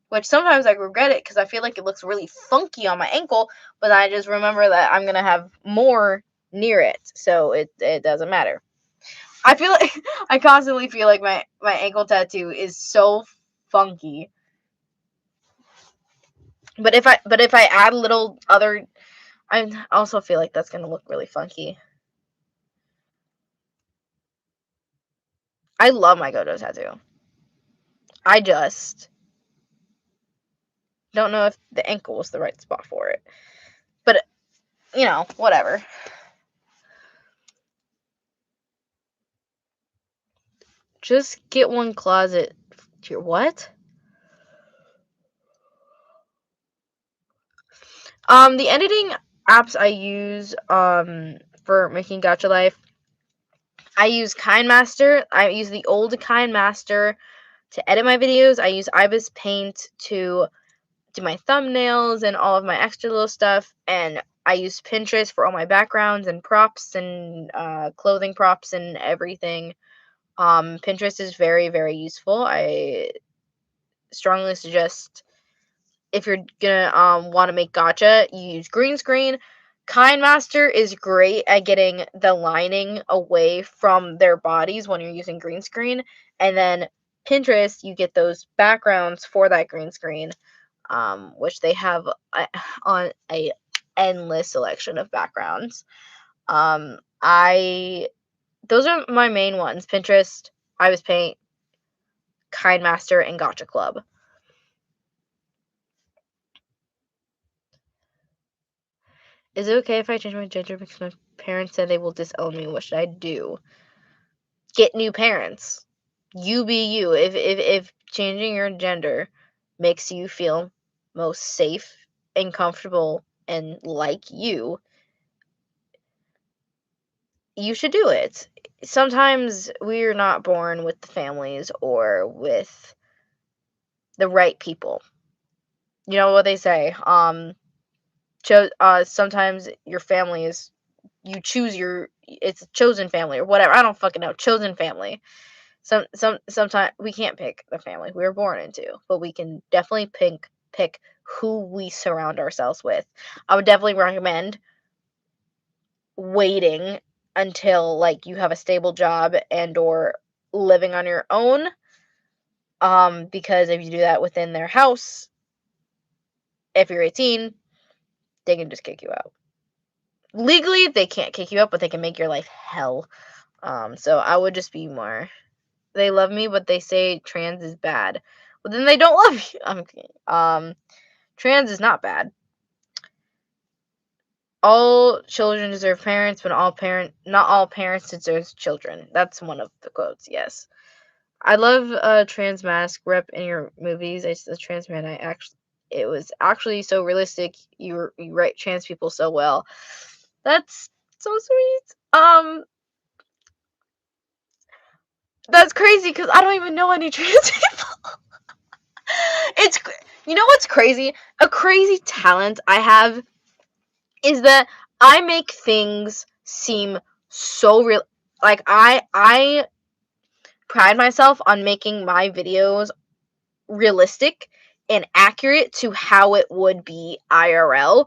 A: which sometimes I regret it because I feel like it looks really funky on my ankle, but I just remember that I'm gonna have more near it, so it doesn't matter. I feel like I constantly feel like my ankle tattoo is so funky. But if I add a little other, I also feel like that's gonna look really funky. I love my Gojo tattoo. I just don't know if the ankle was the right spot for it. But you know, whatever. Just get one closet. What? The editing apps I use for making Gacha Life, I use KineMaster. I use the old KineMaster to edit my videos. I use Ibis Paint to do my thumbnails and all of my extra little stuff, and I use Pinterest for all my backgrounds and props and clothing props and everything. Pinterest is very, very useful. I strongly suggest if you're gonna want to make gacha, you use green screen. KineMaster is great at getting the lining away from their bodies when you're using green screen, and then Pinterest, you get those backgrounds for that green screen, which they have on a endless selection of backgrounds. I those are my main ones: Pinterest, Ibis Paint, KineMaster, and Gacha Club. Is it okay if I change my gender because my parents said they will disown me? What should I do? Get new parents. You be you. If changing your gender makes you feel most safe and comfortable and like you should do it. Sometimes we're not born with the families or with the right people. You know what they say? Sometimes your family is you choose it's a chosen family or whatever. I don't fucking know. Chosen family. Sometimes we can't pick the family we were born into, but we can definitely pick who we surround ourselves with. I would definitely recommend waiting until like you have a stable job and or living on your own. Because if you do that within their house, if you're 18, they can just kick you out. Legally, they can't kick you out, but they can make your life hell. So I would just be more. They love me, but they say trans is bad. Well, then they don't love you. I'm kidding. Trans is not bad. all children deserve parents, but not all parents deserve children. That's one of the quotes. Yes, I love trans mask rep in your movies. It's the trans man. It was actually so realistic. You write trans people so well. That's so sweet. That's crazy because I don't even know any trans people. It's you know what's crazy? A crazy talent I have is that I make things seem so real. Like I pride myself on making my videos realistic and accurate to how it would be IRL.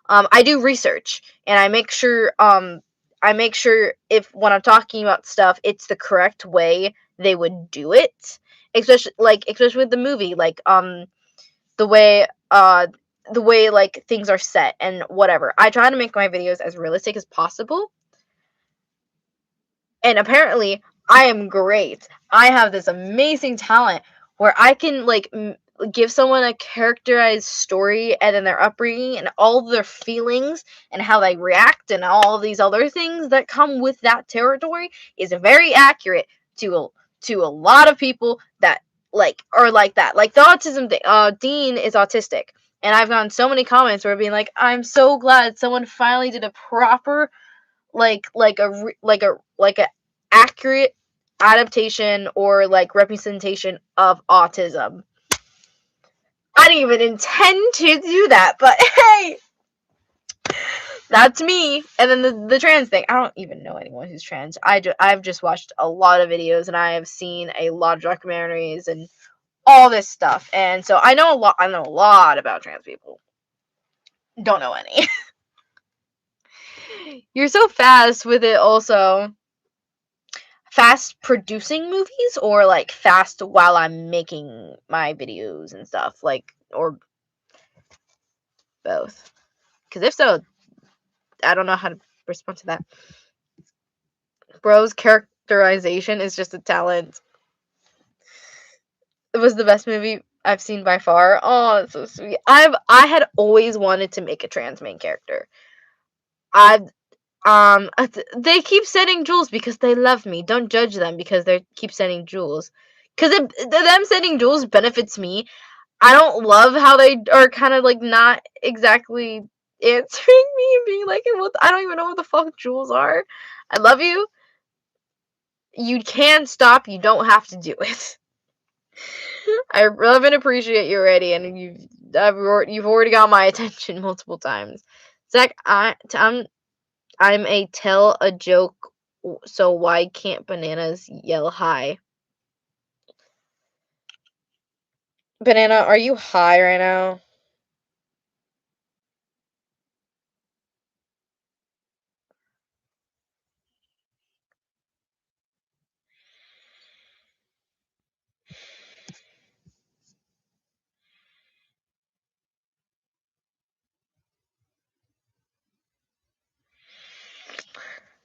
A: I do research and I make sure if when I'm talking about stuff, it's the correct way they would do it. Especially with the movie, the way uh the way like things are set and whatever. I try to make my videos as realistic as possible. And apparently I am great. I have this amazing talent where I can give someone a characterized story and then their upbringing and all their feelings and how they react and all these other things that come with that territory is very accurate to a lot of people that are like that. Like the autism thing. Dean is autistic. And I've gotten so many comments where being like, I'm so glad someone finally did a proper like a accurate adaptation or like representation of autism. I didn't even intend to do that, but hey, that's me. And then the trans thing. I don't even know anyone who's trans. I've just watched a lot of videos and I have seen a lot of documentaries and all this stuff. And so I know a lot. I know a lot about trans people. Don't know any. You're so fast with it also. Fast producing movies or like fast while I'm making my videos and stuff, or both? Because if so, I don't know how to respond to that. Bro's characterization is just a talent. It was the best movie I've seen by far. Oh, it's so sweet. I had always wanted to make a trans main character. I they keep sending Jules because they love me. Don't judge them because they keep sending Jules. Because them sending Jules benefits me. I don't love how they are kind of like not exactly answering me and being like, I don't even know what the fuck Jules are. I love you. You can stop. You don't have to do it. I love and appreciate you already, and you've already got my attention multiple times. Zach, I'm a tell a joke. So why can't bananas yell hi? Banana, are you high right now?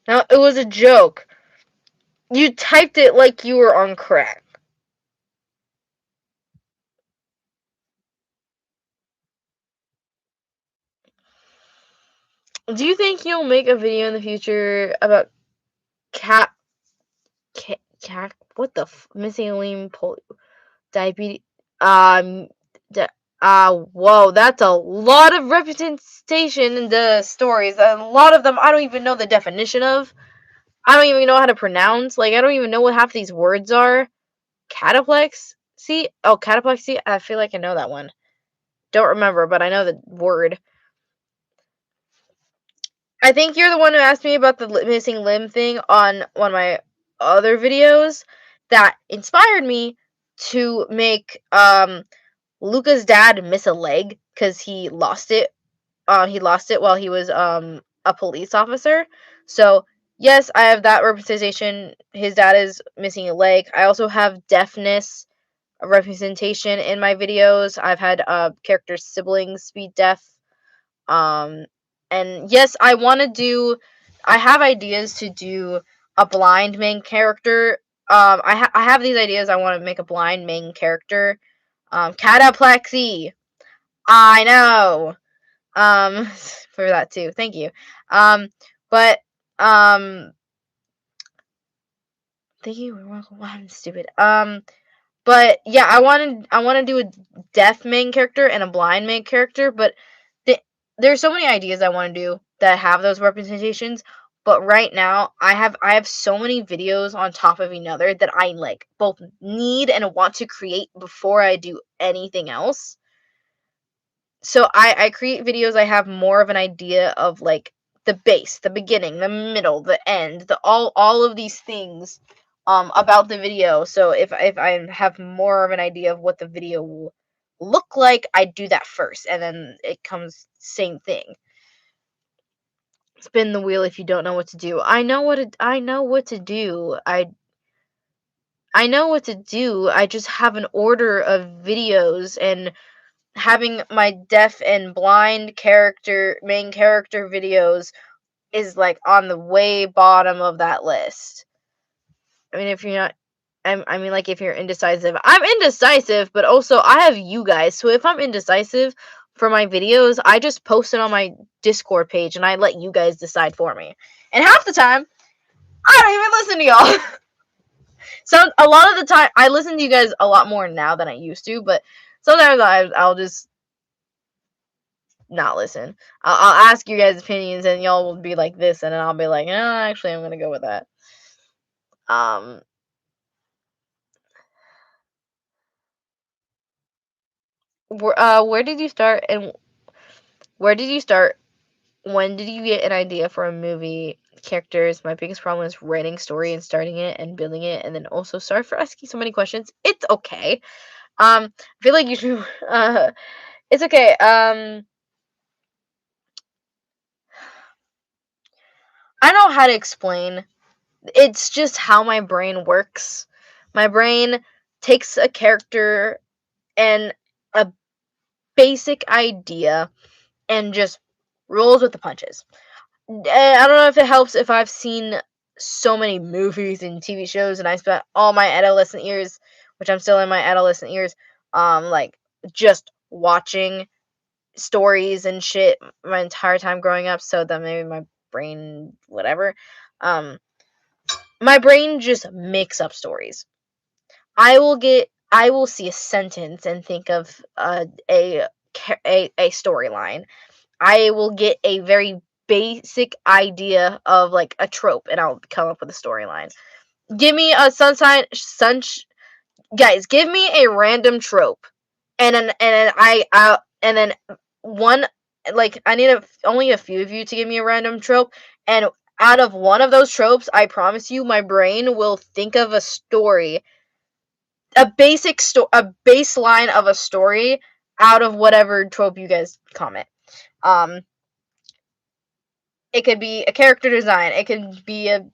A: No, it was a joke. You typed it like you were on crack. Do you think you'll make a video in the future about cat what the missing diabetes? Um, whoa, that's a lot of representation in the stories. A lot of them I don't even know the definition of. I don't even know how to pronounce. Like I don't even know what half these words are. Cataplexy? Oh, cataplexy. I feel like I know that one. Don't remember, but I know the word. I think you're the one who asked me about the missing limb thing on one of my other videos that inspired me to make Luca's dad miss a leg because he lost it. He lost it while he was a police officer. So yes, I have that representation. His dad is missing a leg. I also have deafness representation in my videos. I've had character siblings be deaf. Um, and yes, I have ideas to do a blind main character. I have these ideas. I want to make a blind main character. Cataplexy. I know. For that too. Thank you. But thank you. I'm stupid. But yeah, I want to do a deaf main character and a blind main character, but there's so many ideas I want to do that have those representations. But right now, I have so many videos on top of another that I like both need and want to create before I do anything else. So I create videos. I have more of an idea of like the base, the beginning, the middle, the end, the all of these things about the video. So if I have more of an idea of what the video will look like, I do that first, and then it comes same thing. Spin the wheel if you don't know what to do. I know what to do. I know what to do. I just have an order of videos, and having my deaf and blind main character videos is like on the way bottom of that list. I mean, if you're not, I mean, like if you're indecisive, I'm indecisive, but also I have you guys. So if I'm indecisive for my videos, I just post it on my Discord page and I let you guys decide for me. And half the time, I don't even listen to y'all. So a lot of the time, I listen to you guys a lot more now than I used to, but sometimes I'll just not listen. I'll ask you guys' opinions, and y'all will be like this, and then I'll be like, actually, I'm gonna go with that. Where did you start, and where did you start? When did you get an idea for a movie? Characters. My biggest problem is writing story and starting it and building it, and then also sorry for asking so many questions. It's okay. I feel like you should. It's okay. I don't know how to explain. It's just how my brain works. My brain takes a character and a basic idea and just rolls with the punches. I don't know if it helps if I've seen so many movies and TV shows, and I spent all my adolescent years, which I'm still in my adolescent years, like just watching stories and shit my entire time growing up. So that maybe my brain, whatever, my brain just makes up stories. I will see a sentence and think of a storyline. I will get a very basic idea of like a trope, and I'll come up with a storyline. Give me a guys. Give me a random trope, and then one, like I need only a few of you to give me a random trope, and out of one of those tropes, I promise you, my brain will think of a story, a baseline of a story out of whatever trope you guys comment. It could be a character design. It could be a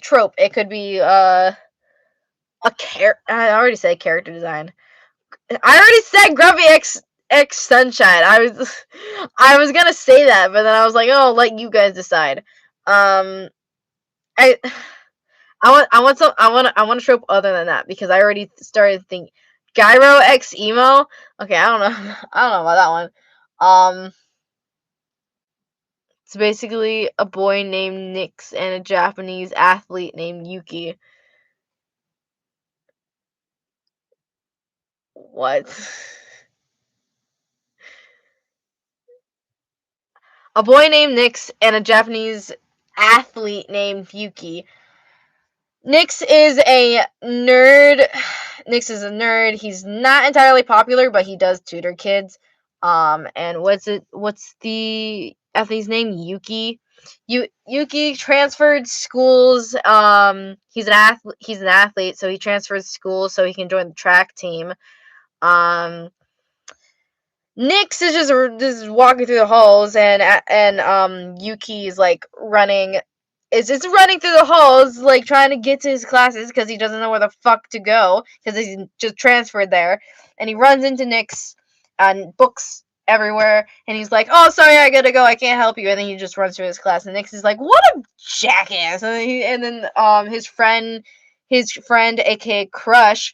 A: trope. It could be I already said character design. I already said Grumpy X Sunshine. I was gonna say that, but then I was like, oh, I'll let you guys decide. I I want a trope other than that, because I already started thinking Gyro X Emo. Okay, I don't know. I don't know about that one. It's basically a boy named Nyx and a Japanese athlete named Yuki. What? A boy named Nyx and a Japanese athlete named Yuki. Nyx is a nerd. Nyx is a nerd. He's not entirely popular, but he does tutor kids. And what's the athlete's name? Yuki. Yuki transferred schools. He's an athlete, so he transferred schools so he can join the track team. Nyx is just walking through the halls, and Yuki's like running. Is just running through the halls, like trying to get to his classes because he doesn't know where the fuck to go because he's just transferred there, and he runs into Nyx and books everywhere, and he's like, "Oh, sorry, I gotta go. I can't help you." And then he just runs through his class, and Nyx is like, "What a jackass!" And then his friend, aka Crush,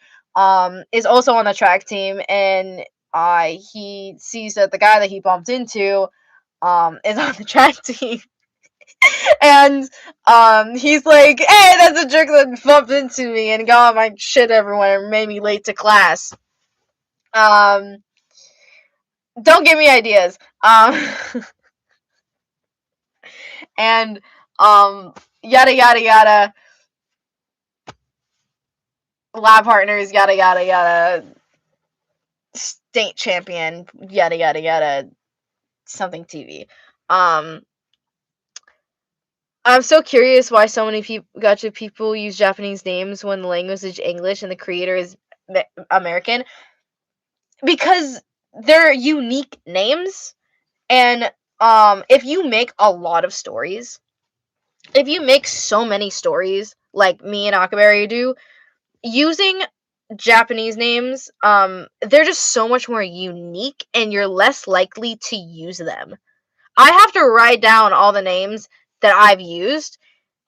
A: is also on the track team, and he sees that the guy that he bumped into is on the track team. And he's like, hey, that's a jerk that bumped into me and got my shit everywhere and made me late to class. Don't give me ideas. And yada yada yada, lab partners, yada yada yada, state champion, yada yada yada, something TV. I'm so curious why so many gacha people use Japanese names when the language is English and the creator is American. Because they're unique names, and if you make a lot of stories, if you make so many stories like me and Akaberry do, using Japanese names, they're just so much more unique, and you're less likely to use them. I have to write down all the names that I've used,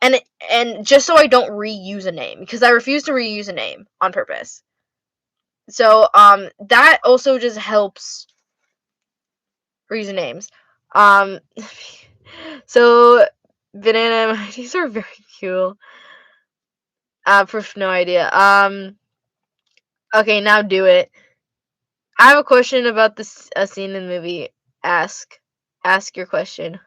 A: and just so I don't reuse a name, because I refuse to reuse a name on purpose. So that also just helps reuse names. So banana emojis are very cute. Proof, no idea. Okay, now do it. I have a question about this scene in the movie. Ask your question.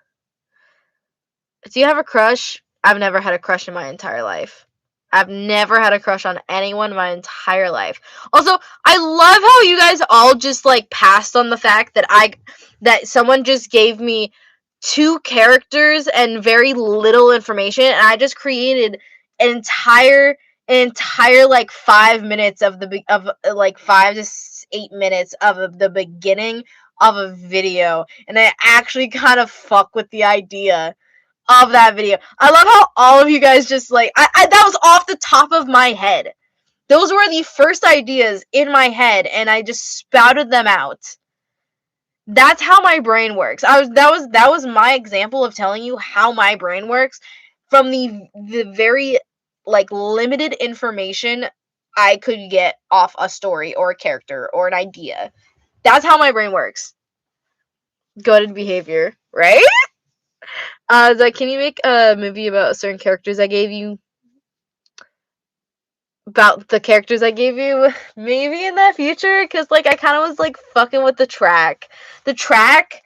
A: Do you have a crush? I've never had a crush in my entire life. I've never had a crush on anyone in my entire life. Also, I love how you guys all just like passed on the fact that someone just gave me 2 characters and very little information, and I just created an entire like 5 minutes of like 5 to 8 minutes of the beginning of a video, and I actually kind of fuck with the idea of that video. I love how all of you guys just like I that was off the top of my head. Those were the first ideas in my head, and I just spouted them out. That's how my brain works. That was my example of telling you how my brain works from the very like limited information I could get off a story or a character or an idea. That's how my brain works. Goated behavior, right? Like, can you make a movie about certain characters I gave you? About the characters I gave you? Maybe in the future? Because, like, I kind of was, like, fucking with the track. The track,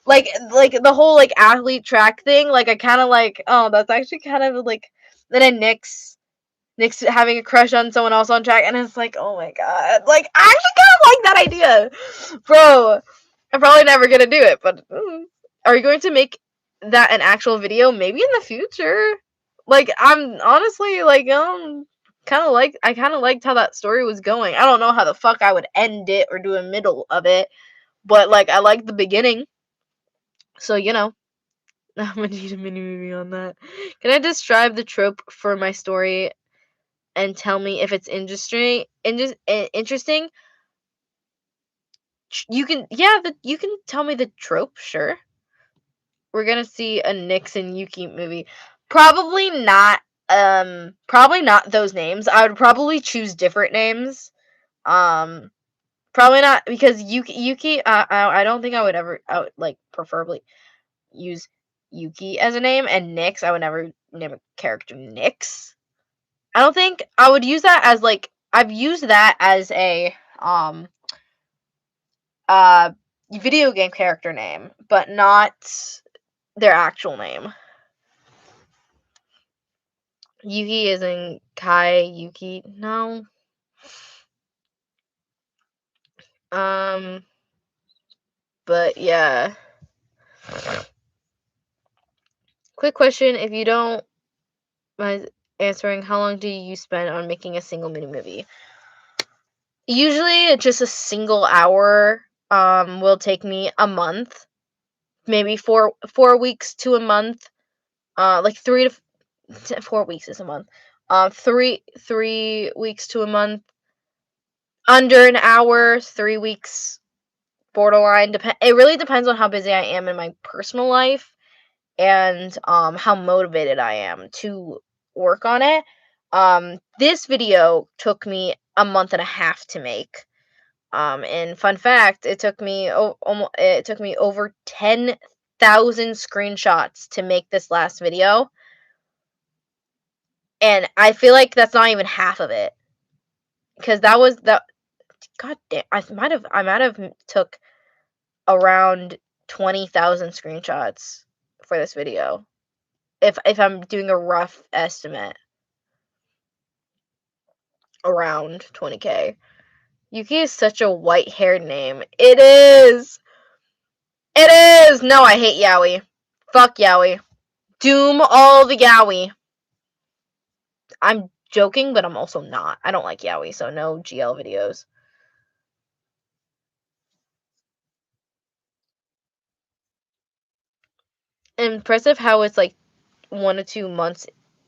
A: like the whole, like, athlete track thing, like, I kind of, like, oh, that's actually kind of, like, then Nick's having a crush on someone else on track, and it's like, oh my god. Like, I actually kind of like that idea. Bro, I'm probably never gonna do it, but are you going to make that an actual video? Maybe in the future. Like, I'm honestly like I kind of liked how that story was going. I don't know how the fuck I would end it or do a middle of it, but like I liked the beginning. So you know, I'm gonna need a mini movie on that. Can I describe the trope for my story and tell me if it's interesting? Interesting. You can you can tell me the trope, sure. We're gonna see a Nyx and Yuki movie. Probably not. Probably not those names. I would probably choose different names. Probably not because Yuki. I don't think I would like preferably use Yuki as a name, and Nyx. I would never name a character Nyx. I don't think I would use that as like I've used that as a video game character name, but not their actual name. Yuki isn't Kai Yuki. No. But yeah. Quick question, if you don't mind answering, how long do you spend on making a single mini movie? Usually just a single hour will take me a month. Maybe 4 weeks to a month. Like 3 to 4 weeks is a month. 3 weeks to a month. Under an hour, 3 weeks borderline. It really depends on how busy I am in my personal life and how motivated I am to work on it. This video took me a month and a half to make. And fun fact, it took me over 10,000 screenshots to make this last video, and I feel like that's not even half of it, because that was that. God damn, I might have took around 20,000 screenshots for this video, if I'm doing a rough estimate, around 20K. Yuki is such a white-haired name. It is. It is. No, I hate Yaoi. Fuck Yaoi. Doom all the Yaoi. I'm joking, but I'm also not. I don't like Yaoi, so no GL videos. Impressive how it's like 1 to 2 months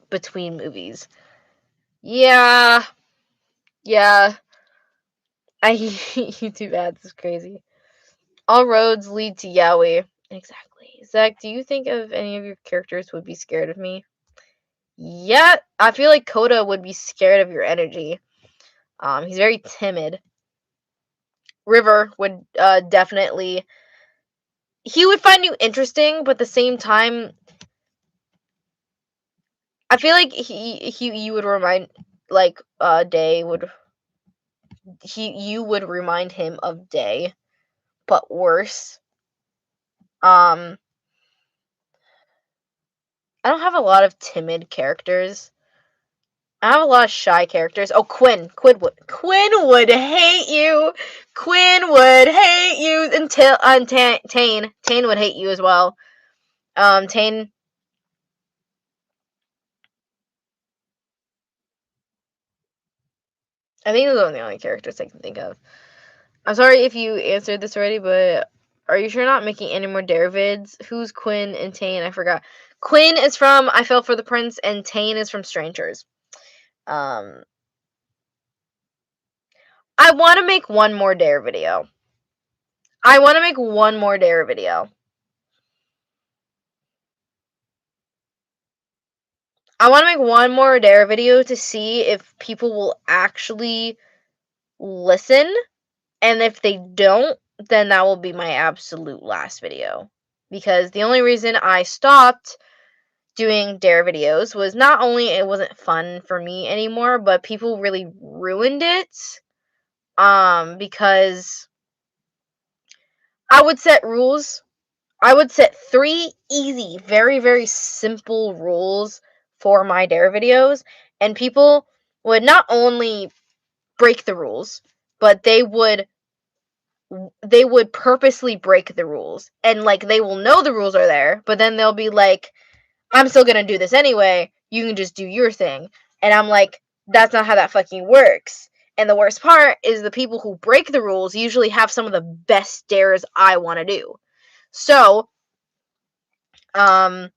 A: between movies. Yeah. Yeah. I YouTube ads is crazy. All roads lead to Yaoi. Exactly. Zach, do you think of any of your characters would be scared of me? Yeah, I feel like Koda would be scared of your energy. He's very timid. River would definitely. He would find you interesting, but at the same time, I feel like you would remind, like, Day would you would remind him of Day, but worse. Um, I don't have a lot of timid characters. I have a lot of shy characters. Oh, Quinn. Quinn would hate you. Quinn would hate you until Tane. Tane would hate you as well. Tane. I think those are the only characters I can think of. I'm sorry if you answered this already, but are you sure not making any more Dare vids? Who's Quinn and Tane? I forgot. Quinn is from I Fell for the Prince, and Tane is from Strangers. Um, I want to make one more Dare video. I want to make one more Dare video. I want to make one more Dare video to see if people will actually listen, and if they don't, then that will be my absolute last video. Because the only reason I stopped doing Dare videos was not only it wasn't fun for me anymore, but people really ruined it. Because I would set rules. I would set 3 easy, very, very simple rules for my Dare videos, and people would not only break the rules, but they would purposely break the rules. And like they will know the rules are there, but then they'll be like, I'm still gonna do this anyway. You can just do your thing. And I'm like, that's not how that fucking works. And the worst part is the people who break the rules usually have some of the best dares I want to do. So, um,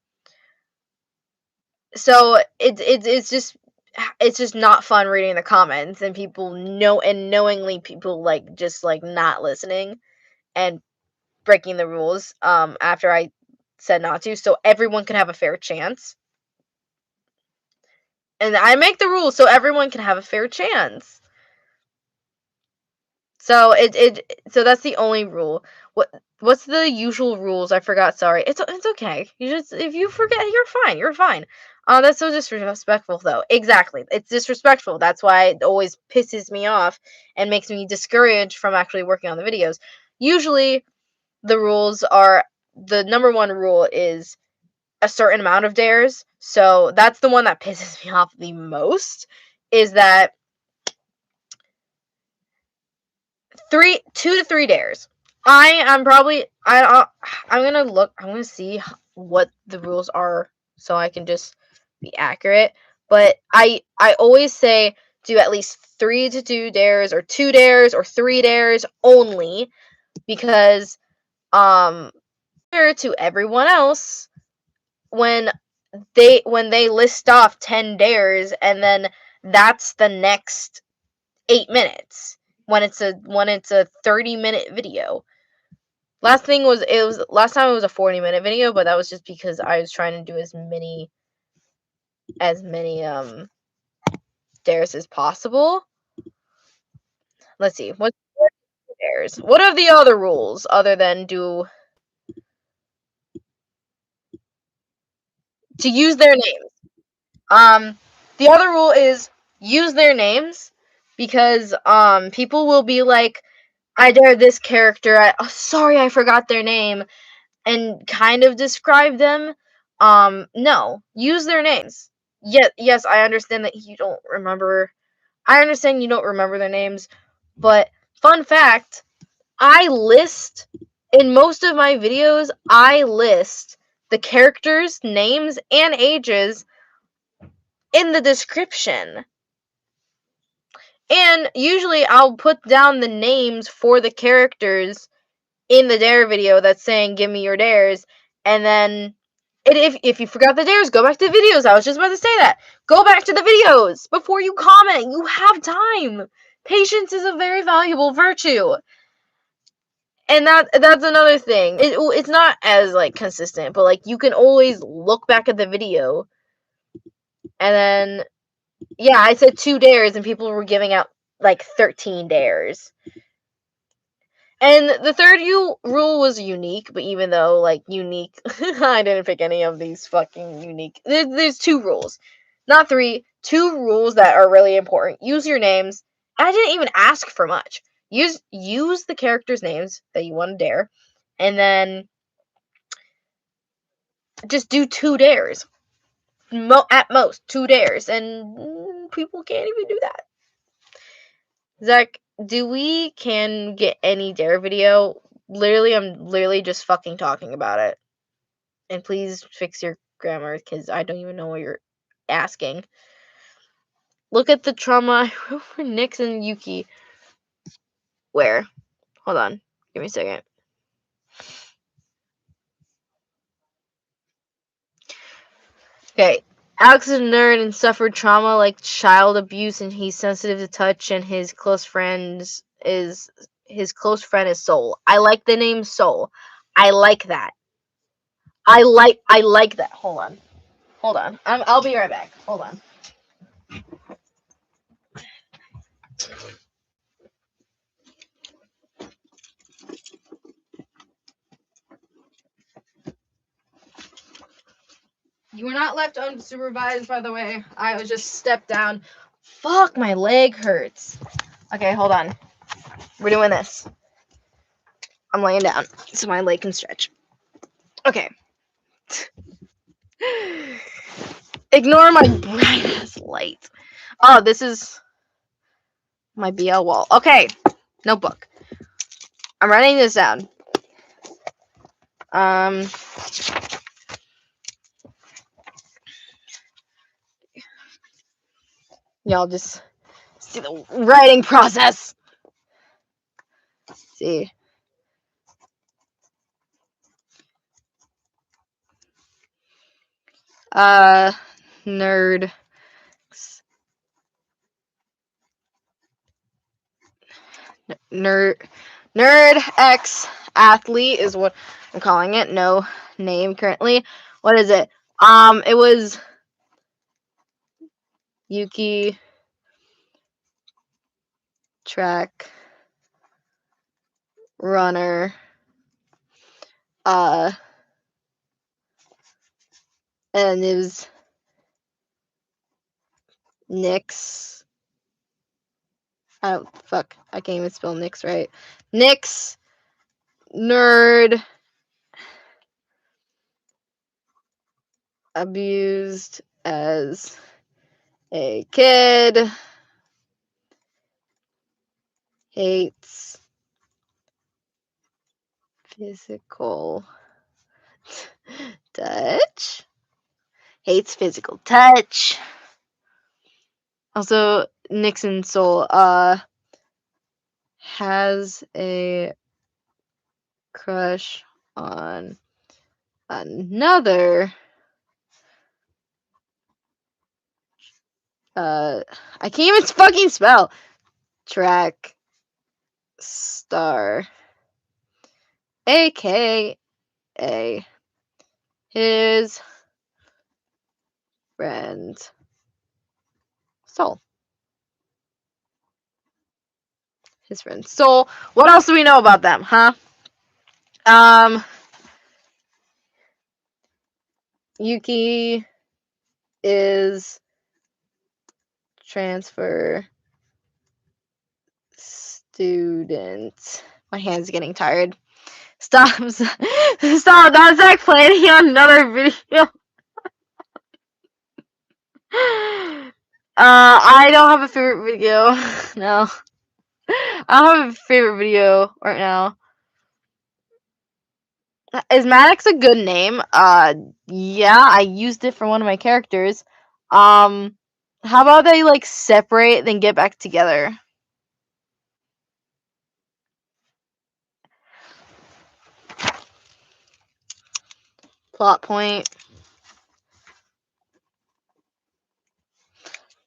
A: it's just not fun reading the comments and people know and knowingly people like just like not listening and breaking the rules after I said not to, so everyone can have a fair chance. And I make the rules so everyone can have a fair chance. So so that's the only rule. What's the usual rules? I forgot. Sorry. It's okay. You just if you forget, you're fine. You're fine. That's so disrespectful though. Exactly. It's disrespectful. That's why it always pisses me off and makes me discouraged from actually working on the videos. Usually the rules are the number one rule is a certain amount of dares. So that's the one that pisses me off the most, is that 2 to 3 dares. I'm probably I'm gonna look. I'm gonna see what the rules are so I can just be accurate. But I always say do at least 3 to 2 dares, or 2 dares, or 3 dares only, because to everyone else, when they list off 10 dares and then that's the next 8 minutes when it's a 30-minute video. Last time it was a 40-minute video, but that was just because I was trying to do as many dares as possible. Let's see. What dares. What are the other rules other than to use their names? The other rule is use their names because people will be like, I dare this character. Sorry, I forgot their name, and kind of describe them. No, use their names. Yes, I understand that you don't remember. I understand you don't remember their names, but fun fact, I list in most of my videos, I list the characters' names and ages in the description. And usually I'll put down the names for the characters in the dare video that's saying give me your dares, and then if you forgot the dares, go back to the videos. I was just about to say that. Go back to the videos before you comment. You have time. Patience is a very valuable virtue. And that's another thing. It's not as like consistent, but like you can always look back at the video, and then yeah, I said 2 dares, and people were giving out like 13 dares. And the third rule was unique, but even though like unique, I didn't pick any of these fucking unique. There's 2 rules, not 3. 2 rules that are really important. Use your names. I didn't even ask for much. Use the characters' names that you want to dare, and then just do 2 dares. At most 2 dares, and people can't even do that. Zach, do we can get any dare video? Literally, I'm literally just fucking talking about it. And please fix your grammar, because I don't even know what you're asking. Look at the trauma I wrote for Nyx and Yuki. Where? Hold on. Give me a second. Okay. Alex is a nerd and suffered trauma like child abuse, and he's sensitive to touch, and his close friend is Soul. I like the name Soul. I like that. I like that. Hold on. I'll be right back. Hold on. You were not left unsupervised, by the way. I was just stepped down. Fuck, my leg hurts. Okay, hold on. We're doing this. I'm laying down so my leg can stretch. Okay. Ignore my bright ass light. Oh, this is my BL wall. Okay. Notebook. I'm writing this down. Y'all just see the writing process. Let's see. Nerd. Nerd X athlete is what I'm calling it. No name currently. What is it? It was Yuki track runner. And it was Nyx. Oh fuck! I can't even spell Nyx right. Nyx nerd abused as a kid. Hates physical touch. Hates physical touch. Also, Nixon Soul has a crush on another I can't even fucking spell track star, aka his friend Soul. his friend Soul. What else do we know about them, huh? Yuki is transfer student. My hand's getting tired. Stop. Stop. That's like playing on another video. I don't have a favorite video. No. I don't have a favorite video right now. Is Maddox a good name? Yeah, I used it for one of my characters. How about they like separate then get back together? Plot point.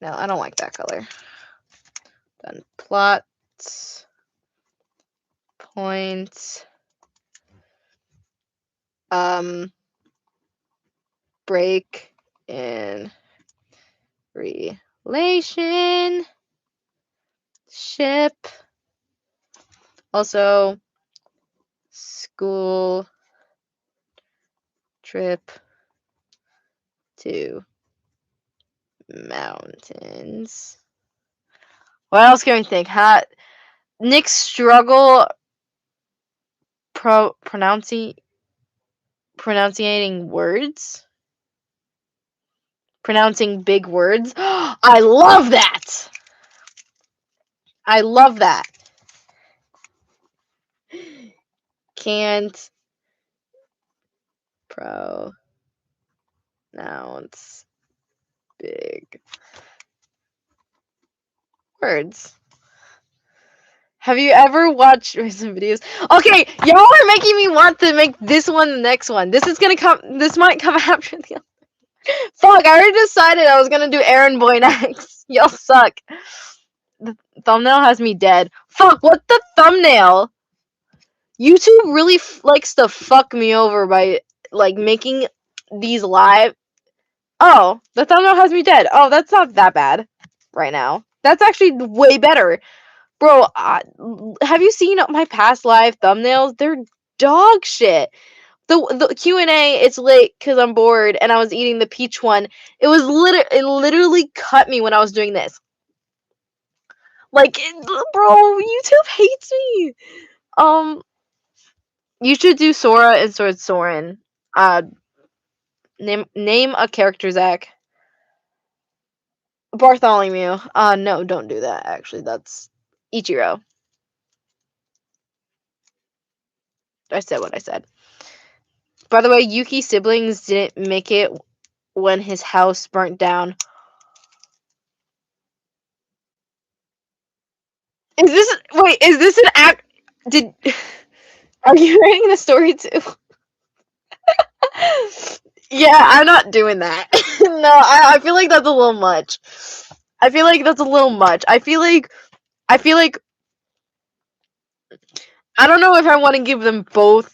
A: No, I don't like that color. Done. Plot point. Break in relationship. Also, school trip to mountains. What else can we think? Nick's struggle pronouncing words. Pronouncing big words. I love that. I love that. Can't pronounce big words. Have you ever watched recent videos? Okay, y'all are making me want to make this one the next one. This might come after the other. Fuck, I already decided I was gonna do Aaron Boy next. Y'all suck. The thumbnail has me dead. Fuck, what the thumbnail? YouTube really likes to fuck me over by like making these live. Oh, the thumbnail has me dead. Oh, that's not that bad right now. That's actually way better. Bro, have you seen my past live thumbnails? They're dog shit. The Q&A, it's late because I'm bored and I was eating the peach one. It literally cut me when I was doing this. Like, bro, YouTube hates me. You should do Sora and Sword Soren. Name a character, Zach. Bartholomew. No, don't do that, actually. That's Ichiro. I said what I said. By the way, Yuki's siblings didn't make it when his house burnt down. Is this an act? Are you writing the story too? Yeah, I'm not doing that. No, I feel like that's a little much. I feel like I don't know if I want to give them both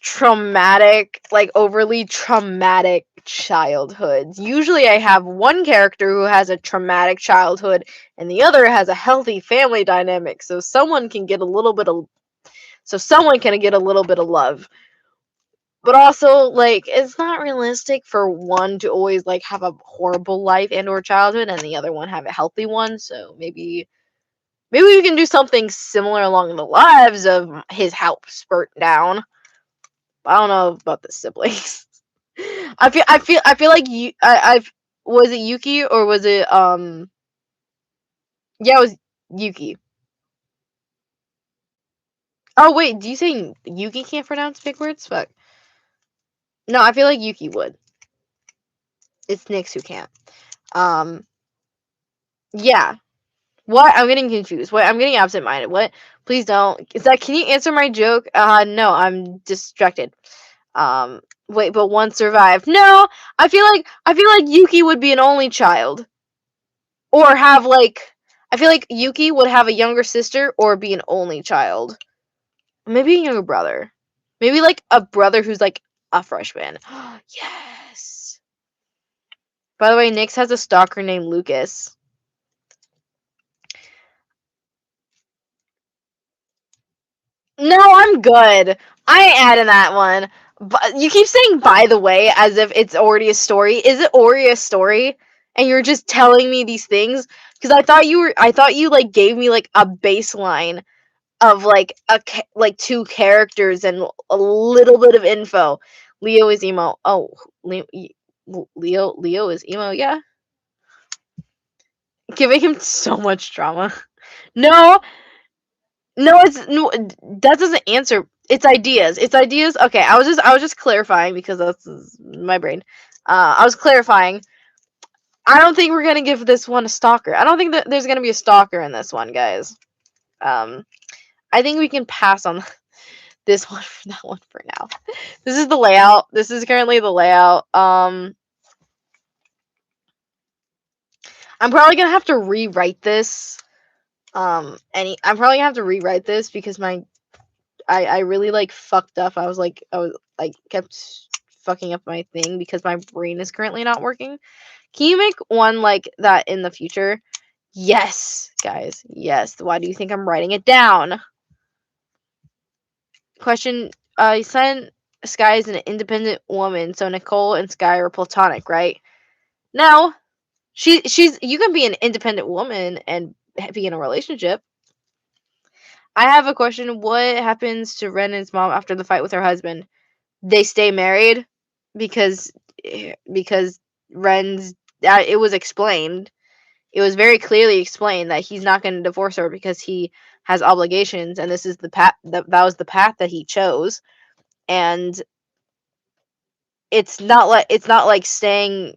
A: traumatic, like overly traumatic childhoods. Usually I have one character who has a traumatic childhood and the other has a healthy family dynamic, so someone can get a little bit of love. But also, like, it's not realistic for one to always like have a horrible life and or childhood and the other one have a healthy one, so maybe we can do something similar along the lives of his house burnt down. I don't know about the siblings. I feel like was it Yuki or was it yeah, it was Yuki. Oh wait, do you say Yuki can't pronounce big words? Fuck. No, I feel like Yuki would. It's Nyx who can't. Yeah. What? I'm getting confused. What? I'm getting absent-minded. What? Please don't. Is that? Can you answer my joke? No, I'm distracted. Wait, but one survived. No, I feel like Yuki would be an only child, or have like. I feel like Yuki would have a younger sister or be an only child. Maybe a younger brother. Maybe like a brother who's like a freshman. Yes. By the way, Nyx has a stalker named Lucas. No, I'm good. I ain't adding that one. But you keep saying "by the way" as if it's already a story. Is it already a story? And you're just telling me these things because I thought you like gave me like a baseline of like like two characters and a little bit of info. Leo is emo. Oh, Leo is emo. Yeah, giving him so much drama. No, no, that doesn't answer. It's ideas. It's ideas. Okay, I was just clarifying because that's my brain. I was clarifying. I don't think we're gonna give this one a stalker. I don't think that there's gonna be a stalker in this one, guys. Um, I think we can pass on this one for that one for now. This is the layout. This is currently the layout. I'm probably gonna have to rewrite this. I'm probably gonna have to rewrite this because I really like fucked up. I was like kept fucking up my thing because my brain is currently not working. Can you make one like that in the future? Yes, guys. Yes. Why do you think I'm writing it down? Question. You said Sky is an independent woman, so Nicole and Sky are platonic, right? No. She's. You can be an independent woman and be in a relationship. I have a question. What happens to Renan's mom after the fight with her husband? They stay married because Ren's it was explained. It was very clearly explained that he's not going to divorce her because he has obligations, and this is the path that was the path that he chose. And it's not like staying.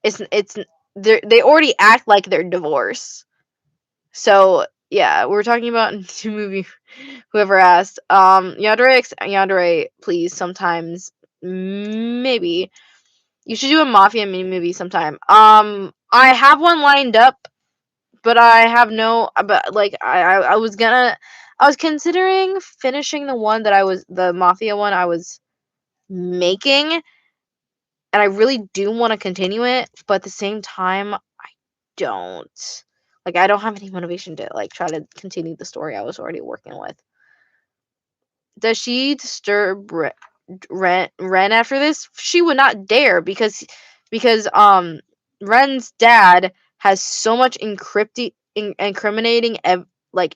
A: It's they already act like they're divorced. So yeah, we're talking about new movie. Whoever asked, Yandere, please. Sometimes, maybe you should do a mafia mini movie sometime. I have one lined up, but I have no. But like, I was considering finishing the mafia one I was making, and I really do want to continue it, but at the same time, don't. Like, I don't have any motivation to like try to continue the story I was already working with. Does she disturb Ren after this? She would not dare because Ren's dad has so much incriminating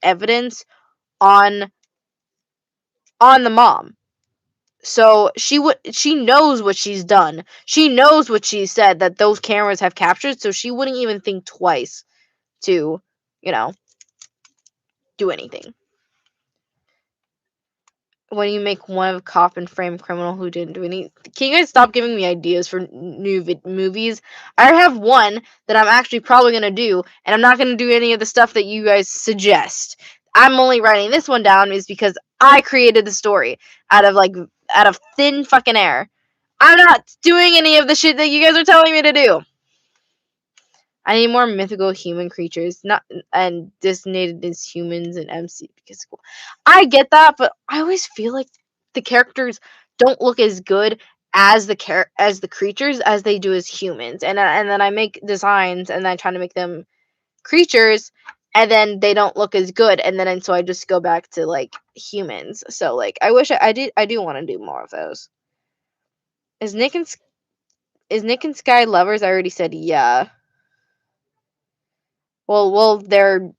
A: evidence on the mom. So she knows what she's done. She knows what she said that those cameras have captured, so she wouldn't even think twice to, do anything. When you make one of cop and frame criminal who didn't do any. Can you guys stop giving me ideas for new movies? I have one that I'm actually probably gonna do, and I'm not gonna do any of the stuff that you guys suggest. I'm only writing this one down is because I created the story out of thin fucking air. I'm not doing any of the shit that you guys are telling me to do. I need more mythical human creatures, not and designated as humans and MC because I get that, but I always feel like the characters don't look as good as the creatures as they do as humans, and then I make designs and I try to make them creatures, and then they don't look as good, and so I just go back to like humans. So like I wish I do want to do more of those. Is Nick and Sky lovers? I already said yeah. They're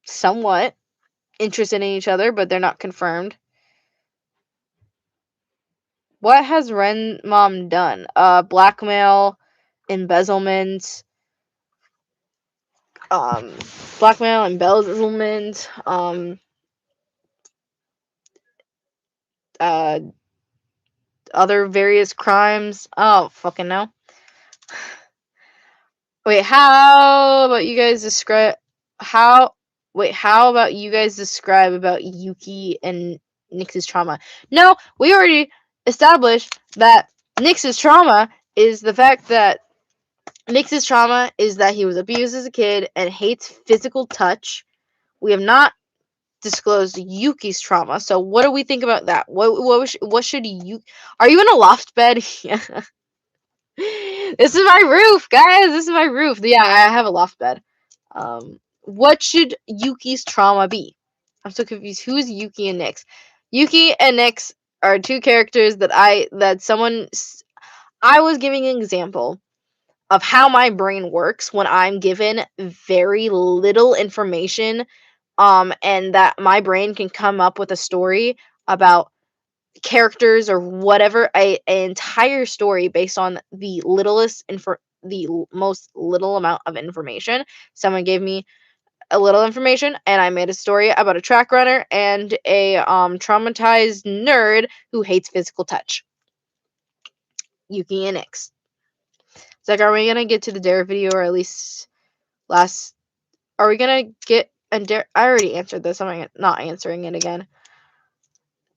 A: somewhat interested in each other, but they're not confirmed. What has Ren mom done? Blackmail, embezzlement, blackmail, embezzlement, other various crimes. Oh, fucking no. Wait, how about you guys describe how about you guys describe about Yuki and Nyx's trauma? No, we already established that Nyx's trauma is the fact that Nyx's trauma is that he was abused as a kid and hates physical touch. We have not disclosed Yuki's trauma. So what do we think about that? What should you Are you in a loft bed? Yeah. This is my roof, guys. This is my roof. Yeah, I have a loft bed. What should Yuki's trauma be? I'm so confused. Who's Yuki and Nyx? Yuki and Nyx are two characters that I was giving an example of how my brain works when I'm given very little information, and that my brain can come up with a story about characters or whatever, an entire story based on the most little amount of information. Someone gave me a little information and I made a story about a track runner and a traumatized nerd who hates physical touch. Yuki and Nyx. It's like, are we gonna get to the Dare video, or at least are we gonna get a Dare? I already answered this. I'm not answering it again.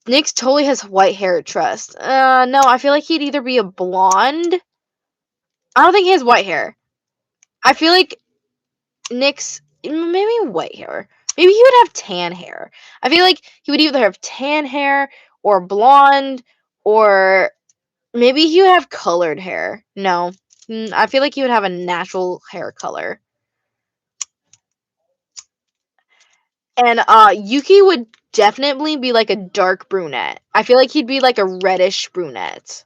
A: Nyx totally has white hair, trust. No, I feel like he'd either be a blonde. I don't think he has white hair. I feel like Nyx, maybe white hair. Maybe he would have tan hair. I feel like he would either have tan hair or blonde, or maybe he would have colored hair. No, I feel like he would have a natural hair color. And Yuki would definitely be like a dark brunette. I feel like he'd be like a reddish brunette.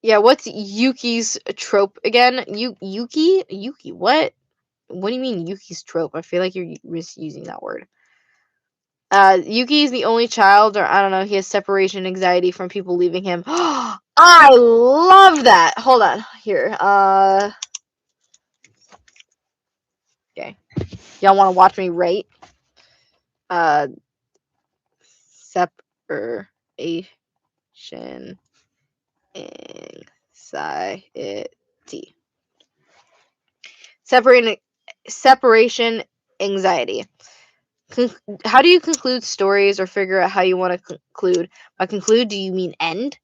A: Yeah, what's Yuki's trope again? Yuki? Yuki, what? What do you mean Yuki's trope? I feel like you're misusing that word. Yuki is the only child, or I don't know, he has separation anxiety from people leaving him. I love that! Hold on, here, okay. Y'all wanna watch me rate? Separation anxiety. Separation anxiety. How do you conclude stories or figure out how you want to conclude? By conclude, do you mean end?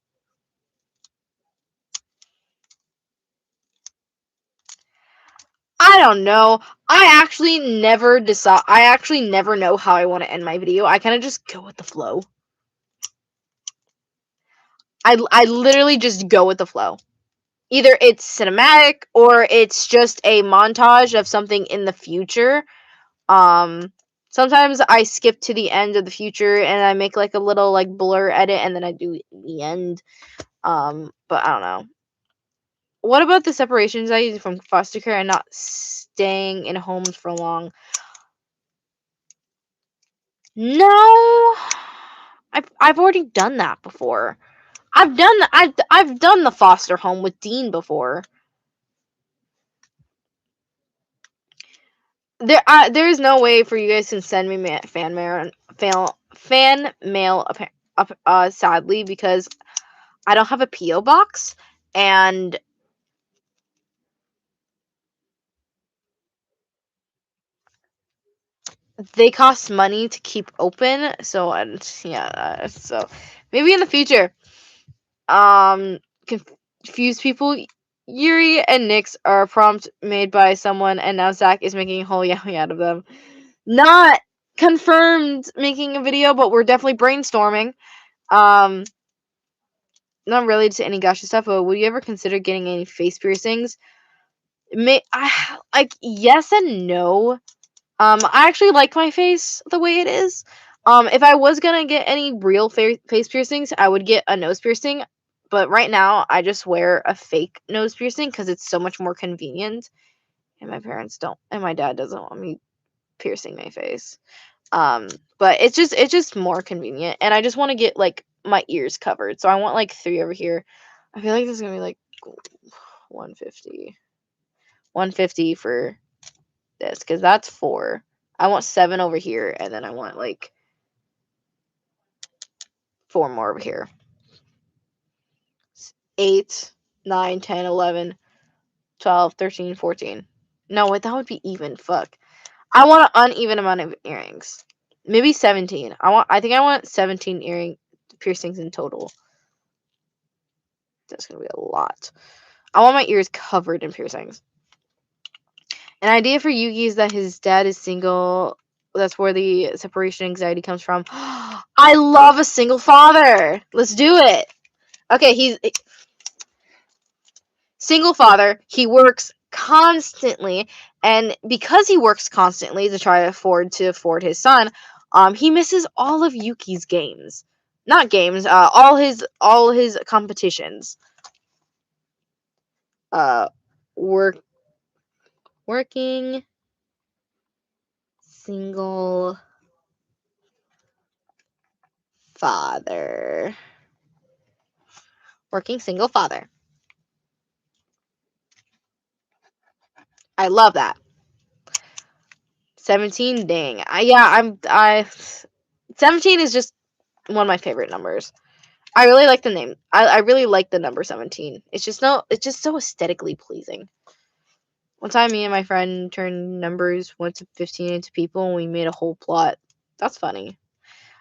A: I don't know. I actually never decide. I actually never know how I want to end my video. I kind of just go with the flow. I literally just go with the flow. Either it's cinematic or it's just a montage of something in the future. Sometimes I skip to the end of the future and I make like a little like blur edit and then I do the end. But I don't know. What about the separations I use from foster care and not staying in homes for long? No, I've already done that before. I've done the foster home with Dean before. There is no way for you guys to send me fan mail sadly, because I don't have a PO box and they cost money to keep open. So yeah, so maybe in the future, confuse people. Yuri and Nyx are a prompt made by someone, and now Zach is making a whole yaoi out of them. Not confirmed making a video, but we're definitely brainstorming. Not related to any gacha stuff, but would you ever consider getting any face piercings? Yes and no. I actually like my face the way it is. If I was gonna get any real face piercings, I would get a nose piercing. But right now, I just wear a fake nose piercing because it's so much more convenient. And my parents don't, and my dad doesn't want me piercing my face. But it's just more convenient, and I just want to get like my ears covered. So I want like 3 over here. I feel like this is gonna be like 150 for this, because that's 4. I want 7 over here, and then I want like 4 more over here. 8, 9, 10, 11, 12, 13, 14. No, wait, that would be even. Fuck. I want an uneven amount of earrings. Maybe 17. I think I want 17 earring piercings in total. That's gonna be a lot. I want my ears covered in piercings. An idea for Yugi is that his dad is single. That's where the separation anxiety comes from. I love a single father. Let's do it. Okay, he's single father. He works constantly, And because he works constantly to try to afford his son, he misses all of Yuki's games. Not games, all his competitions. Work working single father. Working single father. I love that. 17, dang. 17 is just one of my favorite numbers. I really like the name. I really like the number 17. It's just so aesthetically pleasing. One time me and my friend turned numbers 1 to 15 into people and we made a whole plot. That's funny.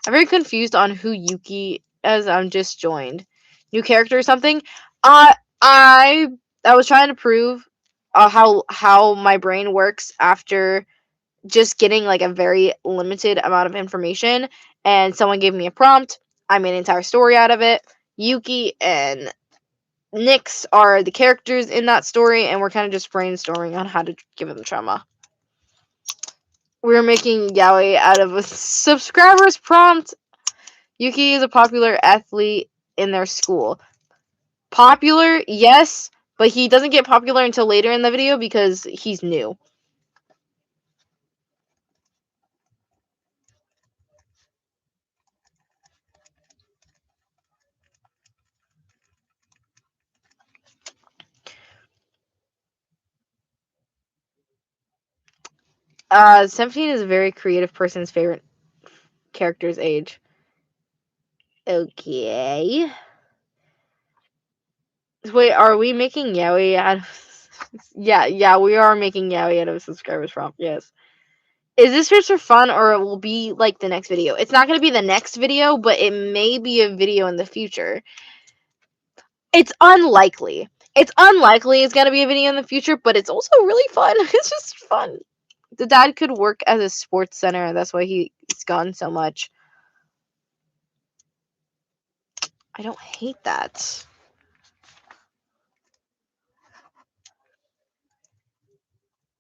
A: I'm very confused on who Yuki is. I'm just joined. New character or something? I was trying to prove how my brain works after just getting like a very limited amount of information, and someone gave me a prompt. I made an entire story out of it. Yuki and Nyx are the characters in that story, and we're kind of just brainstorming on how to give them trauma. We're making yaoi out of a subscriber's prompt. Yuki is a popular athlete in their school. Popular, yes, but he doesn't get popular until later in the video because he's new. Uh, 17 is a very creative person's favorite character's age. Okay. Wait, are we making yaoi out of... yeah, we are making yaoi out of a subscriber's prompt, yes. Is this just for fun, or it will be, like, the next video? It's not going to be the next video, but it may be a video in the future. It's unlikely. It's unlikely it's going to be a video in the future, but it's also really fun. It's just fun. The dad could work as a sports center, and that's why he's gone so much. I don't hate that.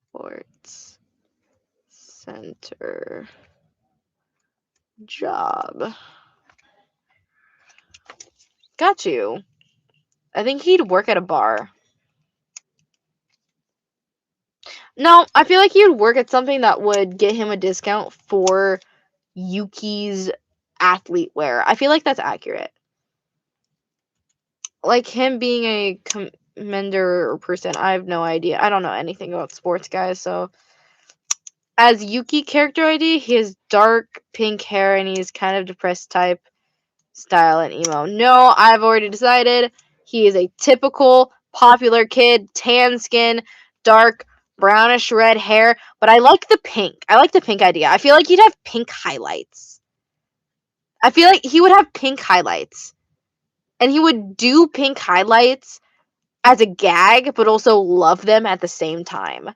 A: Sports center job. Got you. I think he'd work at a bar. No, I feel like he would work at something that would get him a discount for Yuki's athlete wear. I feel like that's accurate. Like him being a commender person, I have no idea. I don't know anything about sports, guys, so as Yuki character ID, he has dark pink hair and he's kind of depressed type style and emo. No, I've already decided he is a typical popular kid, tan skin, dark brownish red hair, but I like the pink. I like the pink idea. I feel like he'd have pink highlights. I feel like he would have pink highlights. And he would do pink highlights as a gag, but also love them at the same time.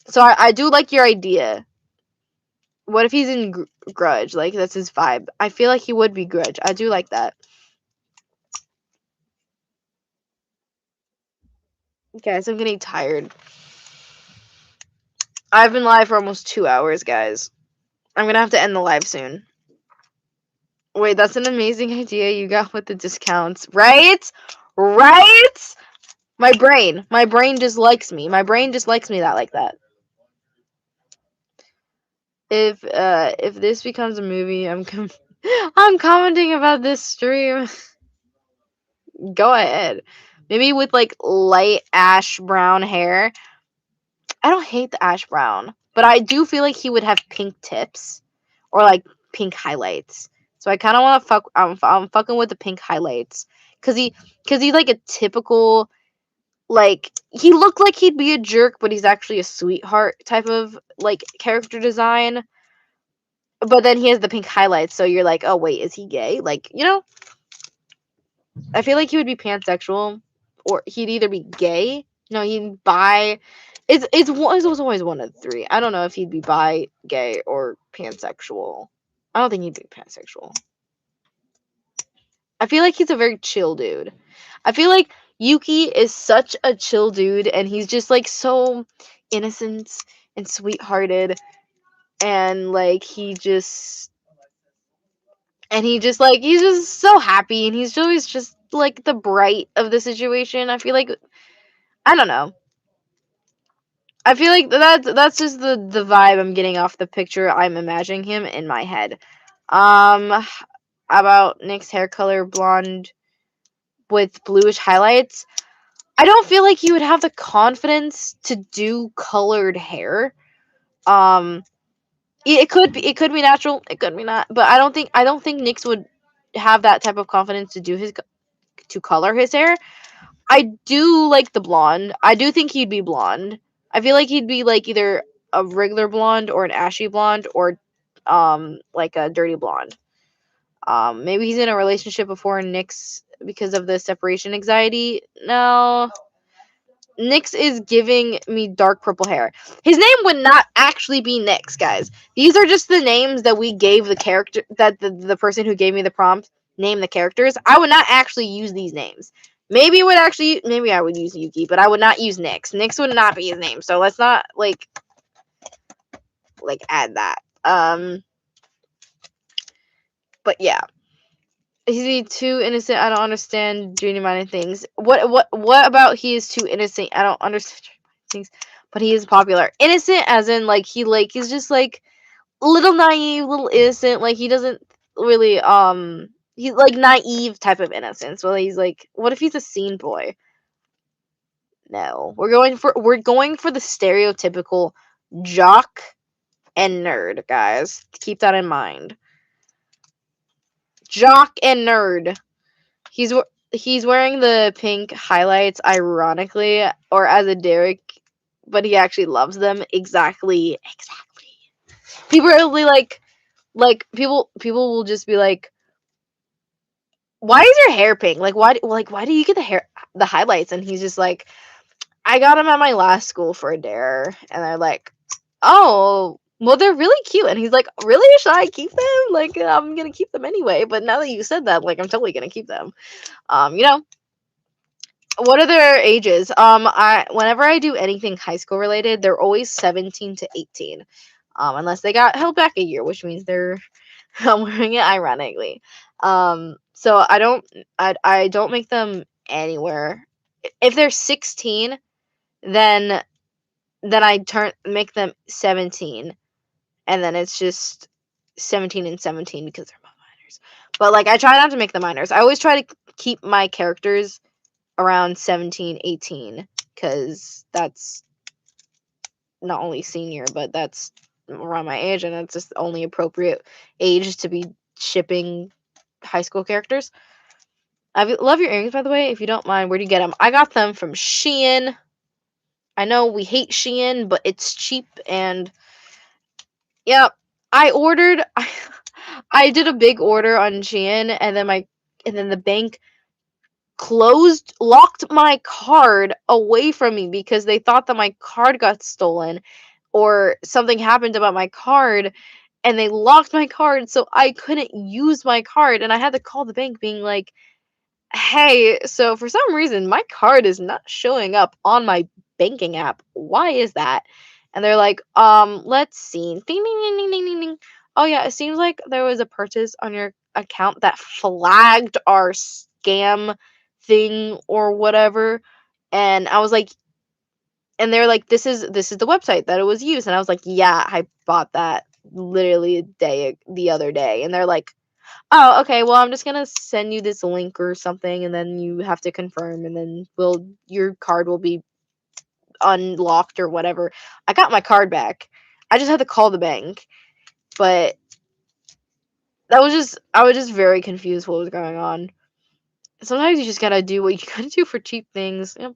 A: So I do like your idea. What if he's in Grudge? Like, that's his vibe. I feel like he would be Grudge. I do like that. Guys, I'm getting tired. I've been live for almost 2 hours, guys. I'm gonna have to end the live soon. Wait, that's an amazing idea you got with the discounts. Right? Right? My brain just likes me. My brain just likes me like that. If this becomes a movie, I'm commenting about this stream. Go ahead. Maybe with like light ash brown hair. I don't hate the ash brown, but I do feel like he would have pink tips or like pink highlights. So I kind of want to fuck. I'm fucking with the pink highlights because he's like a typical, like, he looked like he'd be a jerk, but he's actually a sweetheart type of like character design. But then he has the pink highlights, so you're like, oh wait, is he gay? Like, you know, I feel like he would be pansexual, or he'd either be gay. No, he'd bi. It's always one of the three. I don't know if he'd be bi, gay, or pansexual. I don't think he'd be pansexual. I feel like he's a very chill dude. I feel like Yuki is such a chill dude, and he's just like so. innocent and sweethearted, and like he's just like he's just so happy, and he's always just like the bright of the situation. I feel like, I don't know. I feel like that's just the vibe I'm getting off the picture I'm imagining him in my head. About Nick's hair color, blonde with bluish highlights. I don't feel like he would have the confidence to do colored hair. Um, it could be natural, it could be not, but I don't think Nyx would have that type of confidence to color his hair. I do like the blonde. I do think he'd be blonde. I feel like he'd be like either a regular blonde or an ashy blonde or like a dirty blonde. Maybe he's in a relationship before Nyx because of the separation anxiety. No, Nyx is giving me dark purple hair. His name would not actually be Nyx, guys. These are just the names that we gave the character, that the person who gave me the prompt named the characters. I would not actually use these names. Maybe I would use Yuki, but I would not use Nyx. Nyx would not be his name, so let's not like add that. But yeah. Is he too innocent? I don't understand dreamy minded things. What about he is too innocent? I don't understand things, but he is popular. Innocent as in he's just like little naive, little innocent. Like he doesn't really he's like naive type of innocence. Well, he's like, what if he's a scene boy? No, we're going for the stereotypical jock and nerd, guys. Keep that in mind. Jock and nerd. He's wearing the pink highlights ironically or as a Derek, but he actually loves them. Exactly. People are really people will just be like, why is your hair pink? Why do you get the highlights? And he's just like, I got them at my last school for a dare. And they're like, oh, well, they're really cute. And he's like, really? Should I keep them? Like, I'm gonna keep them anyway. But now that you said that, like, I'm totally gonna keep them. You know, what are their ages? Whenever I do anything high school related, they're always 17 to 18. Unless they got held back a year, which means they're I'm wearing it ironically. So I don't make them anywhere. If they're 16, then I make them 17, and then it's just 17 and 17 because they're minors. But like I try not to make them minors. I always try to keep my characters around 17, 18 because that's not only senior, but that's around my age, and that's just the only appropriate age to be shipping high school characters. I love your earrings, by the way. If you don't mind, where do you get them? I got them from Shein. I know we hate Shein, but it's cheap, and yeah, I ordered. I did a big order on Shein, and then the bank locked my card away from me because they thought that my card got stolen or something happened about my card, and they locked my card so I couldn't use my card, and I had to call the bank being like, hey, so for some reason my card is not showing up on my banking app. Why is that? And they're like, let's see. Ding, ding, ding, ding, ding, ding, ding. Oh yeah, it seems like there was a purchase on your account that flagged our scam thing or whatever. And I was like, and they're like, this is the website that it was used. And I was like, yeah, I bought that literally the other day. And they're like, oh, okay, well, I'm just gonna send you this link or something, and then you have to confirm, and then your card will be unlocked or whatever. I got my card back. I just had to call the bank, but I was just very confused what was going on. Sometimes you just gotta do what you gotta do for cheap things. Yep.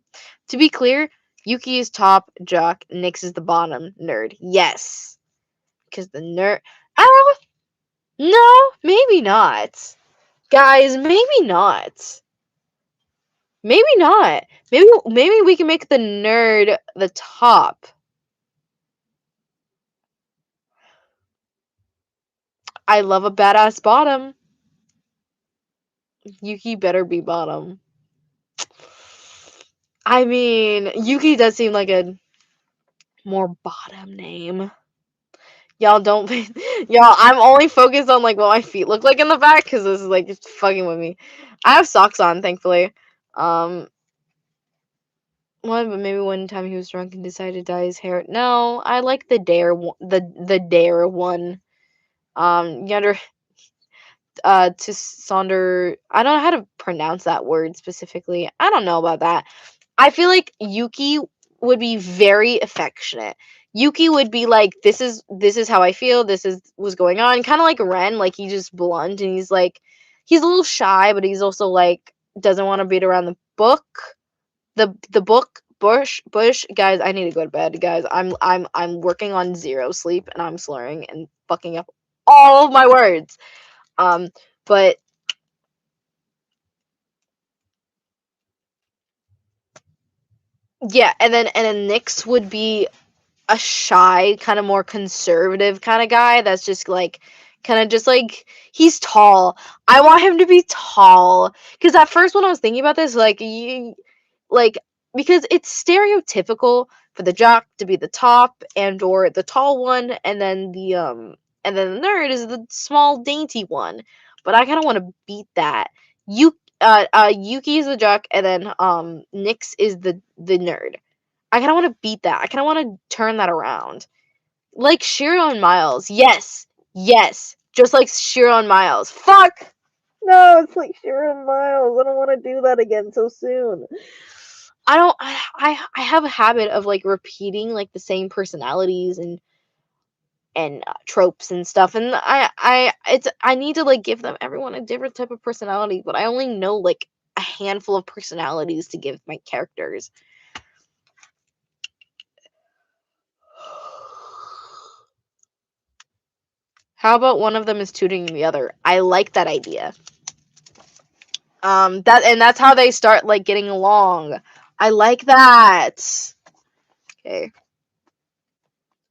A: To be clear, Yuki is top jock, Nyx is the bottom nerd. Yes, because the nerd. Oh no, maybe not. Guys, maybe not. Maybe not. Maybe we can make the nerd the top. I love a badass bottom. Yuki better be bottom. I mean, Yuki does seem like a More bottom name. Y'all don't y'all, I'm only focused on like what my feet look like in the back because this is like just fucking with me. I have socks on, thankfully. But maybe one time he was drunk and decided to dye his hair. No, I like the dare the dare one. Yonder to Sonder. I don't know how to pronounce that word specifically. I don't know about that. I feel like Yuki would be very affectionate. Yuki would be like, this is how I feel. This is what's going on. Kind of like Ren, like he's just blunt and he's a little shy, but he's also like doesn't want to beat around the book. The book Bush guys. I need to go to bed, guys. I'm working on zero sleep and I'm slurring and fucking up all of my words. But yeah, and then Nyx would be a shy, kind of more conservative kind of guy that's just like kind of just like he's tall. I want him to be tall because at first when I was thinking about this, like because it's stereotypical for the jock to be the top and or the tall one, and then the nerd is the small dainty one. But I kind of want to beat that. Yuki is the jock, and then Nyx is the nerd. I kind of want to beat that. I kind of want to turn that around. Like Shiro and Miles. Yes. Yes. Just like Shiro and Miles. Fuck! No, it's like Shiro and Miles. I don't want to do that again so soon. I don't I have a habit of like repeating like the same personalities and tropes and stuff, and I need to like give them everyone a different type of personality, but I only know like a handful of personalities to give my characters. How about one of them is tutoring the other? I like that idea. That's how they start like getting along. I like that. Okay.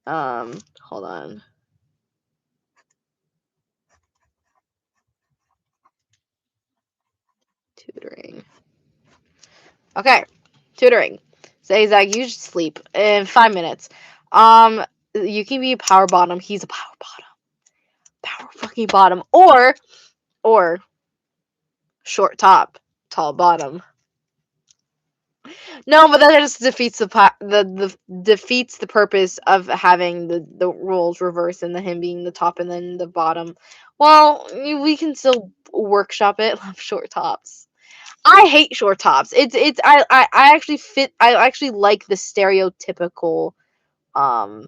A: Hold on. Tutoring. Okay. Tutoring. Say Zach, you should sleep in 5 minutes. You can be a power bottom. He's a power bottom. Power fucking bottom. Or short top, tall bottom. No, but that just defeats the defeats the purpose of having the roles reversed and the him being the top and then the bottom. Well, we can still workshop it. Love short tops. I hate short tops. I actually fit. I actually like the um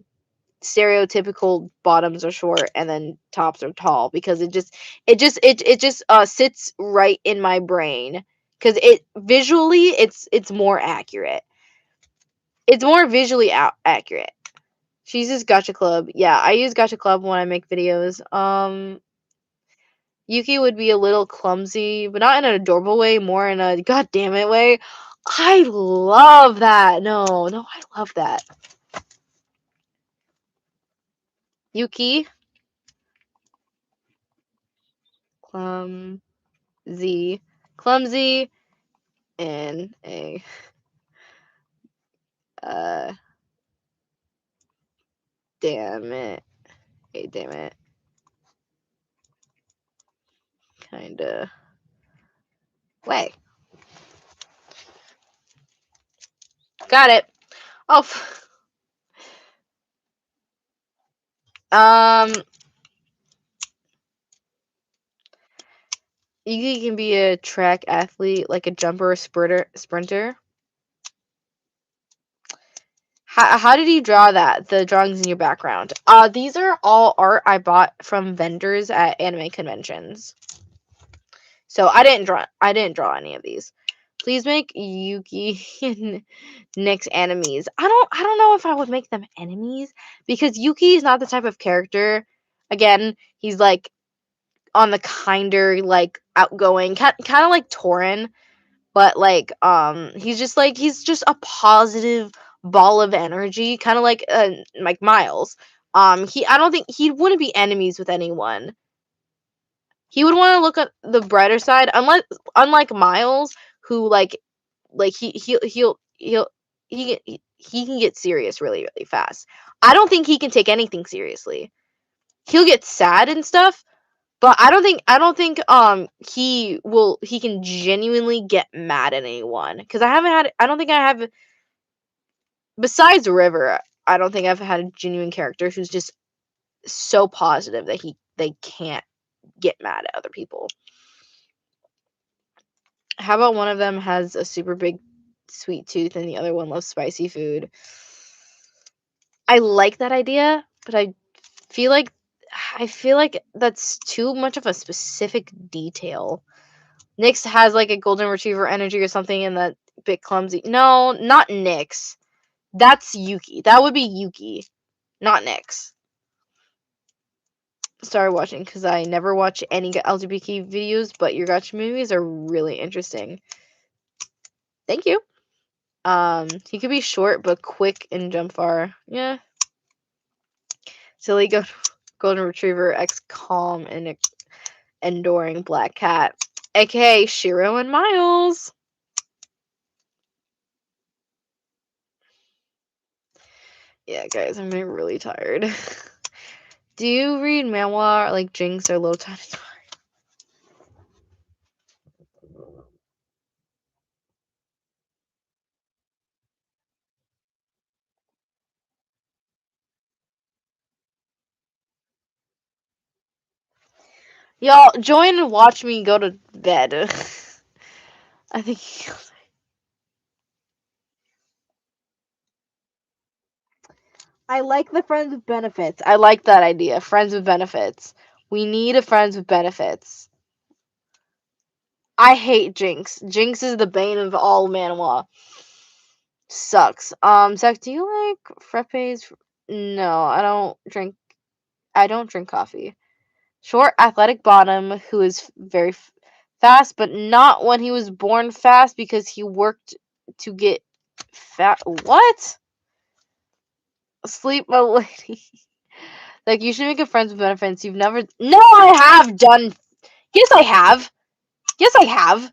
A: stereotypical bottoms are short and then tops are tall because it just sits right in my brain because it visually it's more accurate. It's more visually accurate. She uses Gacha Club. Yeah, I use Gacha Club when I make videos. Yuki would be a little clumsy, but not in an adorable way, more in a god damn it way. I love that. No, I love that. Yuki, clumsy, clumsy, and a uh, damn it, hey, damn it, kinda way. Got it. Oh, um, Yuki can be a track athlete, like a jumper or sprinter. How did you draw that? The drawings in your background. These are all art I bought from vendors at anime conventions. So I didn't draw any of these. Please make Yuki and Nyx enemies. I don't know if I would make them enemies because Yuki is not the type of character. Again, he's like on the kinder like outgoing, kind of like Torin, but like he's just a positive ball of energy, kind of like Miles. He I don't think he wouldn't be enemies with anyone. He would want to look at the brighter side, unlike Miles, who like he he can get serious really, really fast. I don't think he can take anything seriously. He'll get sad and stuff, but I don't think he can genuinely get mad at anyone. Because I don't think I have, besides River, I don't think I've had a genuine character who's just so positive that they can't get mad at other people. How about one of them has a super big sweet tooth and the other one loves spicy food? I like that idea, but I feel like that's too much of a specific detail. Nyx has like a golden retriever energy or something and that bit clumsy. No, not Nyx. That's Yuki. That would be Yuki, not Nyx. Started watching because I never watch any LGBT videos, but your gacha movies are really interesting. Thank you. He could be short but quick and jump far. Yeah. Silly golden retriever, calm and enduring black cat, aka Shiro and Miles. Yeah, guys, I'm getting really tired. Do you read manhwa like Jinx or Low Tide? Y'all, join and watch me go to bed. I think I like the friends with benefits. I like that idea. Friends with benefits. We need a friends with benefits. I hate Jinx. Jinx is the bane of all manhwa. Sucks. Zach, do you like frappes? No, I don't drink coffee. Short, athletic bottom who is very fast, but not when he was born fast because he worked to get fat. What? Sleep, my lady. Like, you should make a friends with benefits. You've never. No, I have done. Yes, I have. Yes, I have.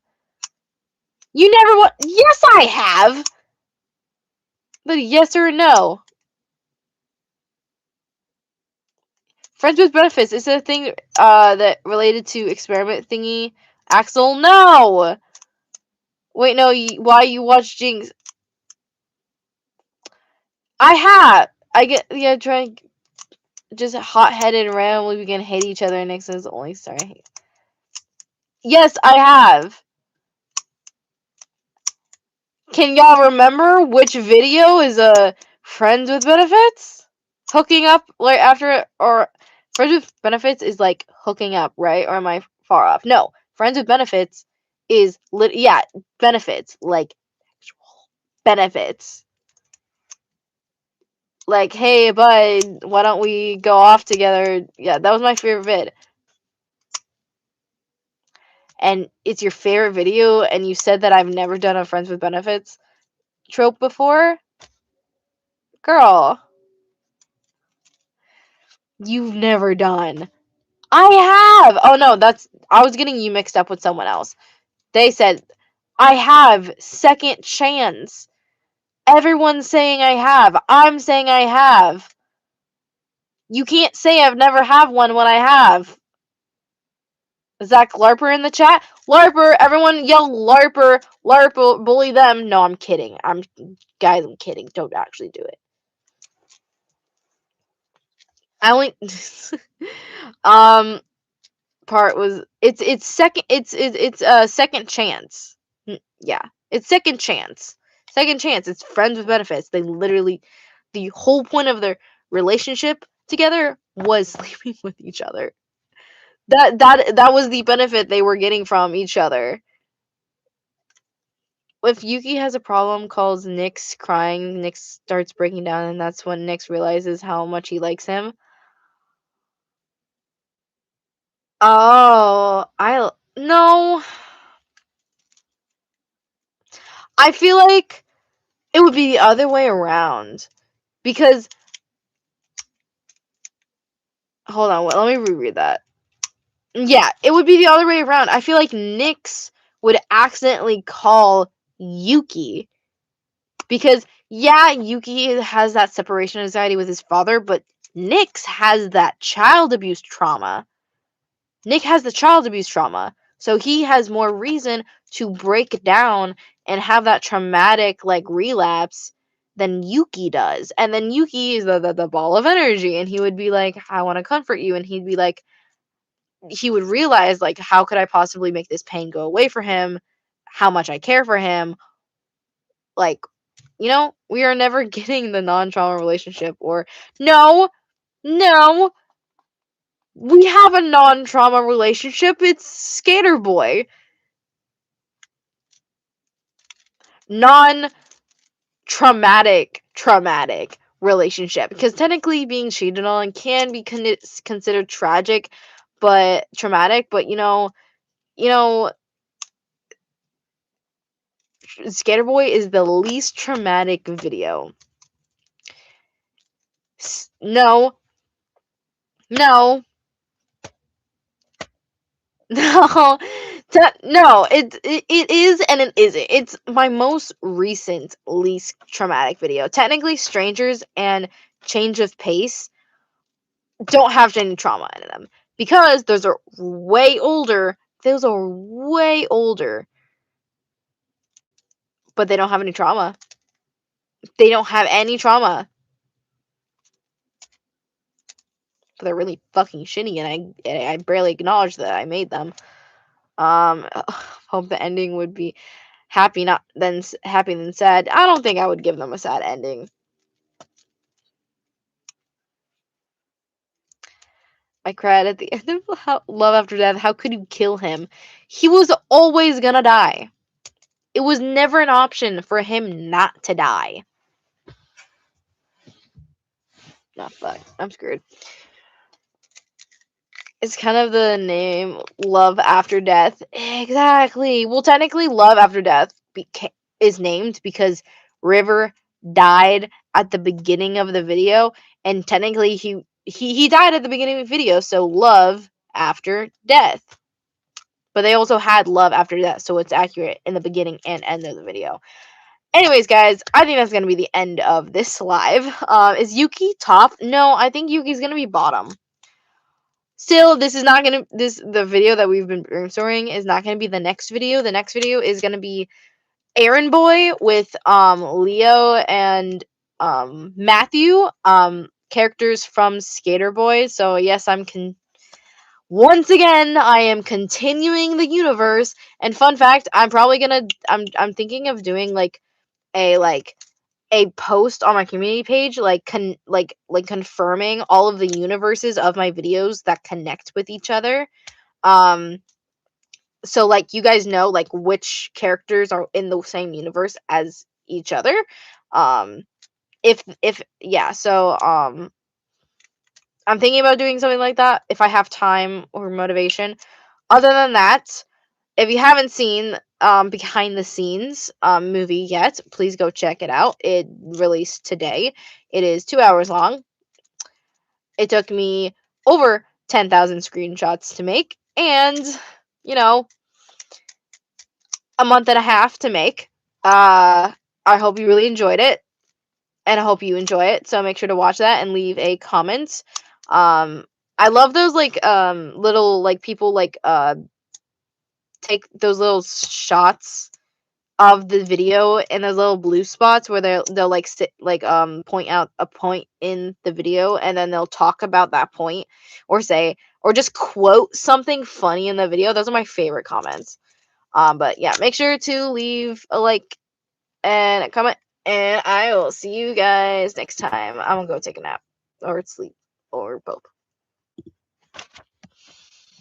A: You never want. Yes, I have. But yes or no? Friends with benefits. Is it a thing that related to experiment thingy? Axel, no. Wait, no. Why you watch Jinx? I have. I get trying just hot headed randomly begin hate each other. Nick says only sorry. Yes, I have. Can y'all remember which video is friends with benefits? Hooking up right after, or friends with benefits is like hooking up, right? Or am I far off? No, friends with benefits is benefits, like actual benefits. Like, hey bud, why don't we go off together? Yeah, that was my favorite vid. And it's your favorite video, and you said that I've never done a friends with benefits trope before? Girl, you've never done. I have! Oh no, I was getting you mixed up with someone else. They said, I have second chance. Everyone's saying I have. I'm saying I have. You can't say I've never had one when I have. Zach Larper in the chat? Larper! Everyone yell Larper! Larper! Bully them! No, I'm kidding. Guys, I'm kidding. Don't actually do it. I only part was it's second second chance. Yeah. It's second chance. Second chance. It's friends with benefits. They literally the whole point of their relationship together was sleeping with each other. That was the benefit they were getting from each other. If Yuki has a problem, calls Nyx crying, Nyx starts breaking down, and that's when Nyx realizes how much he likes him. Oh, no. I feel like it would be the other way around. Because hold on, let me reread that. Yeah, it would be the other way around. I feel like Nyx would accidentally call Yuki because Yeah, Yuki has that separation anxiety with his father, but Nyx has that child abuse trauma. Nick has the child abuse trauma, so he has more reason to break down and have that traumatic like relapse than Yuki does. And then Yuki is the ball of energy, and he would be like, I want to comfort you, and he'd be like, he would realize like, how could I possibly make this pain go away for him? How much I care for him, like, we are never getting the non-trauma relationship. Or no, no, we have a non-trauma relationship. It's Skater Boy. Non-traumatic relationship, because technically being cheated on can be considered tragic, but traumatic. But Skater Boy is the least traumatic video. No, no, no, no. It is and it isn't. It's my most recent least traumatic video. Technically, Strangers and Change of Pace don't have any trauma in them, because those are way older. Those are way older, but they don't have any trauma. They don't have any trauma. But they're really fucking shitty, and I barely acknowledge that I made them. Hope the ending would be happy, not then happy than sad. I don't think I would give them a sad ending. I cried at the end of Love After Death. How could you kill him? He was always gonna die. It was never an option for him not to die. No, fuck. I'm screwed. It's kind of the name Love After Death. Exactly. Well, technically, Love After Death is named because River died at the beginning of the video, and technically he died at the beginning of the video, so Love After Death. But they also had Love After Death, so it's accurate in the beginning and end of the video. Anyways, guys, I think that's gonna be the end of this live. Is Yuki top? No, I think Yuki's gonna be bottom. Still, this is not gonna the video that we've been brainstorming is not gonna be the next video. The next video is gonna be Aaron Boy with Leo and Matthew, characters from Skater Boy. So yes, once again, I am continuing the universe. And fun fact, I'm thinking of doing a post on my community page, confirming all of the universes of my videos that connect with each other. So like, you guys know like which characters are in the same universe as each other. If yeah, so I'm thinking about doing something like that if I have time or motivation. Other than that, if you haven't seen behind the scenes movie yet, please go check it out. It released today. It is 2 hours long. It took me over 10,000 screenshots to make, and a month and a half to make. I hope you really enjoyed it, and I hope you enjoy it. So make sure to watch that and leave a comment. I love those little people take those little shots of the video and those little blue spots where they'll point out a point in the video, and then they'll talk about that point, or just quote something funny in the video. Those are my favorite comments. But yeah, make sure to leave a like and a comment, and I will see you guys next time. I'm gonna go take a nap or sleep or both.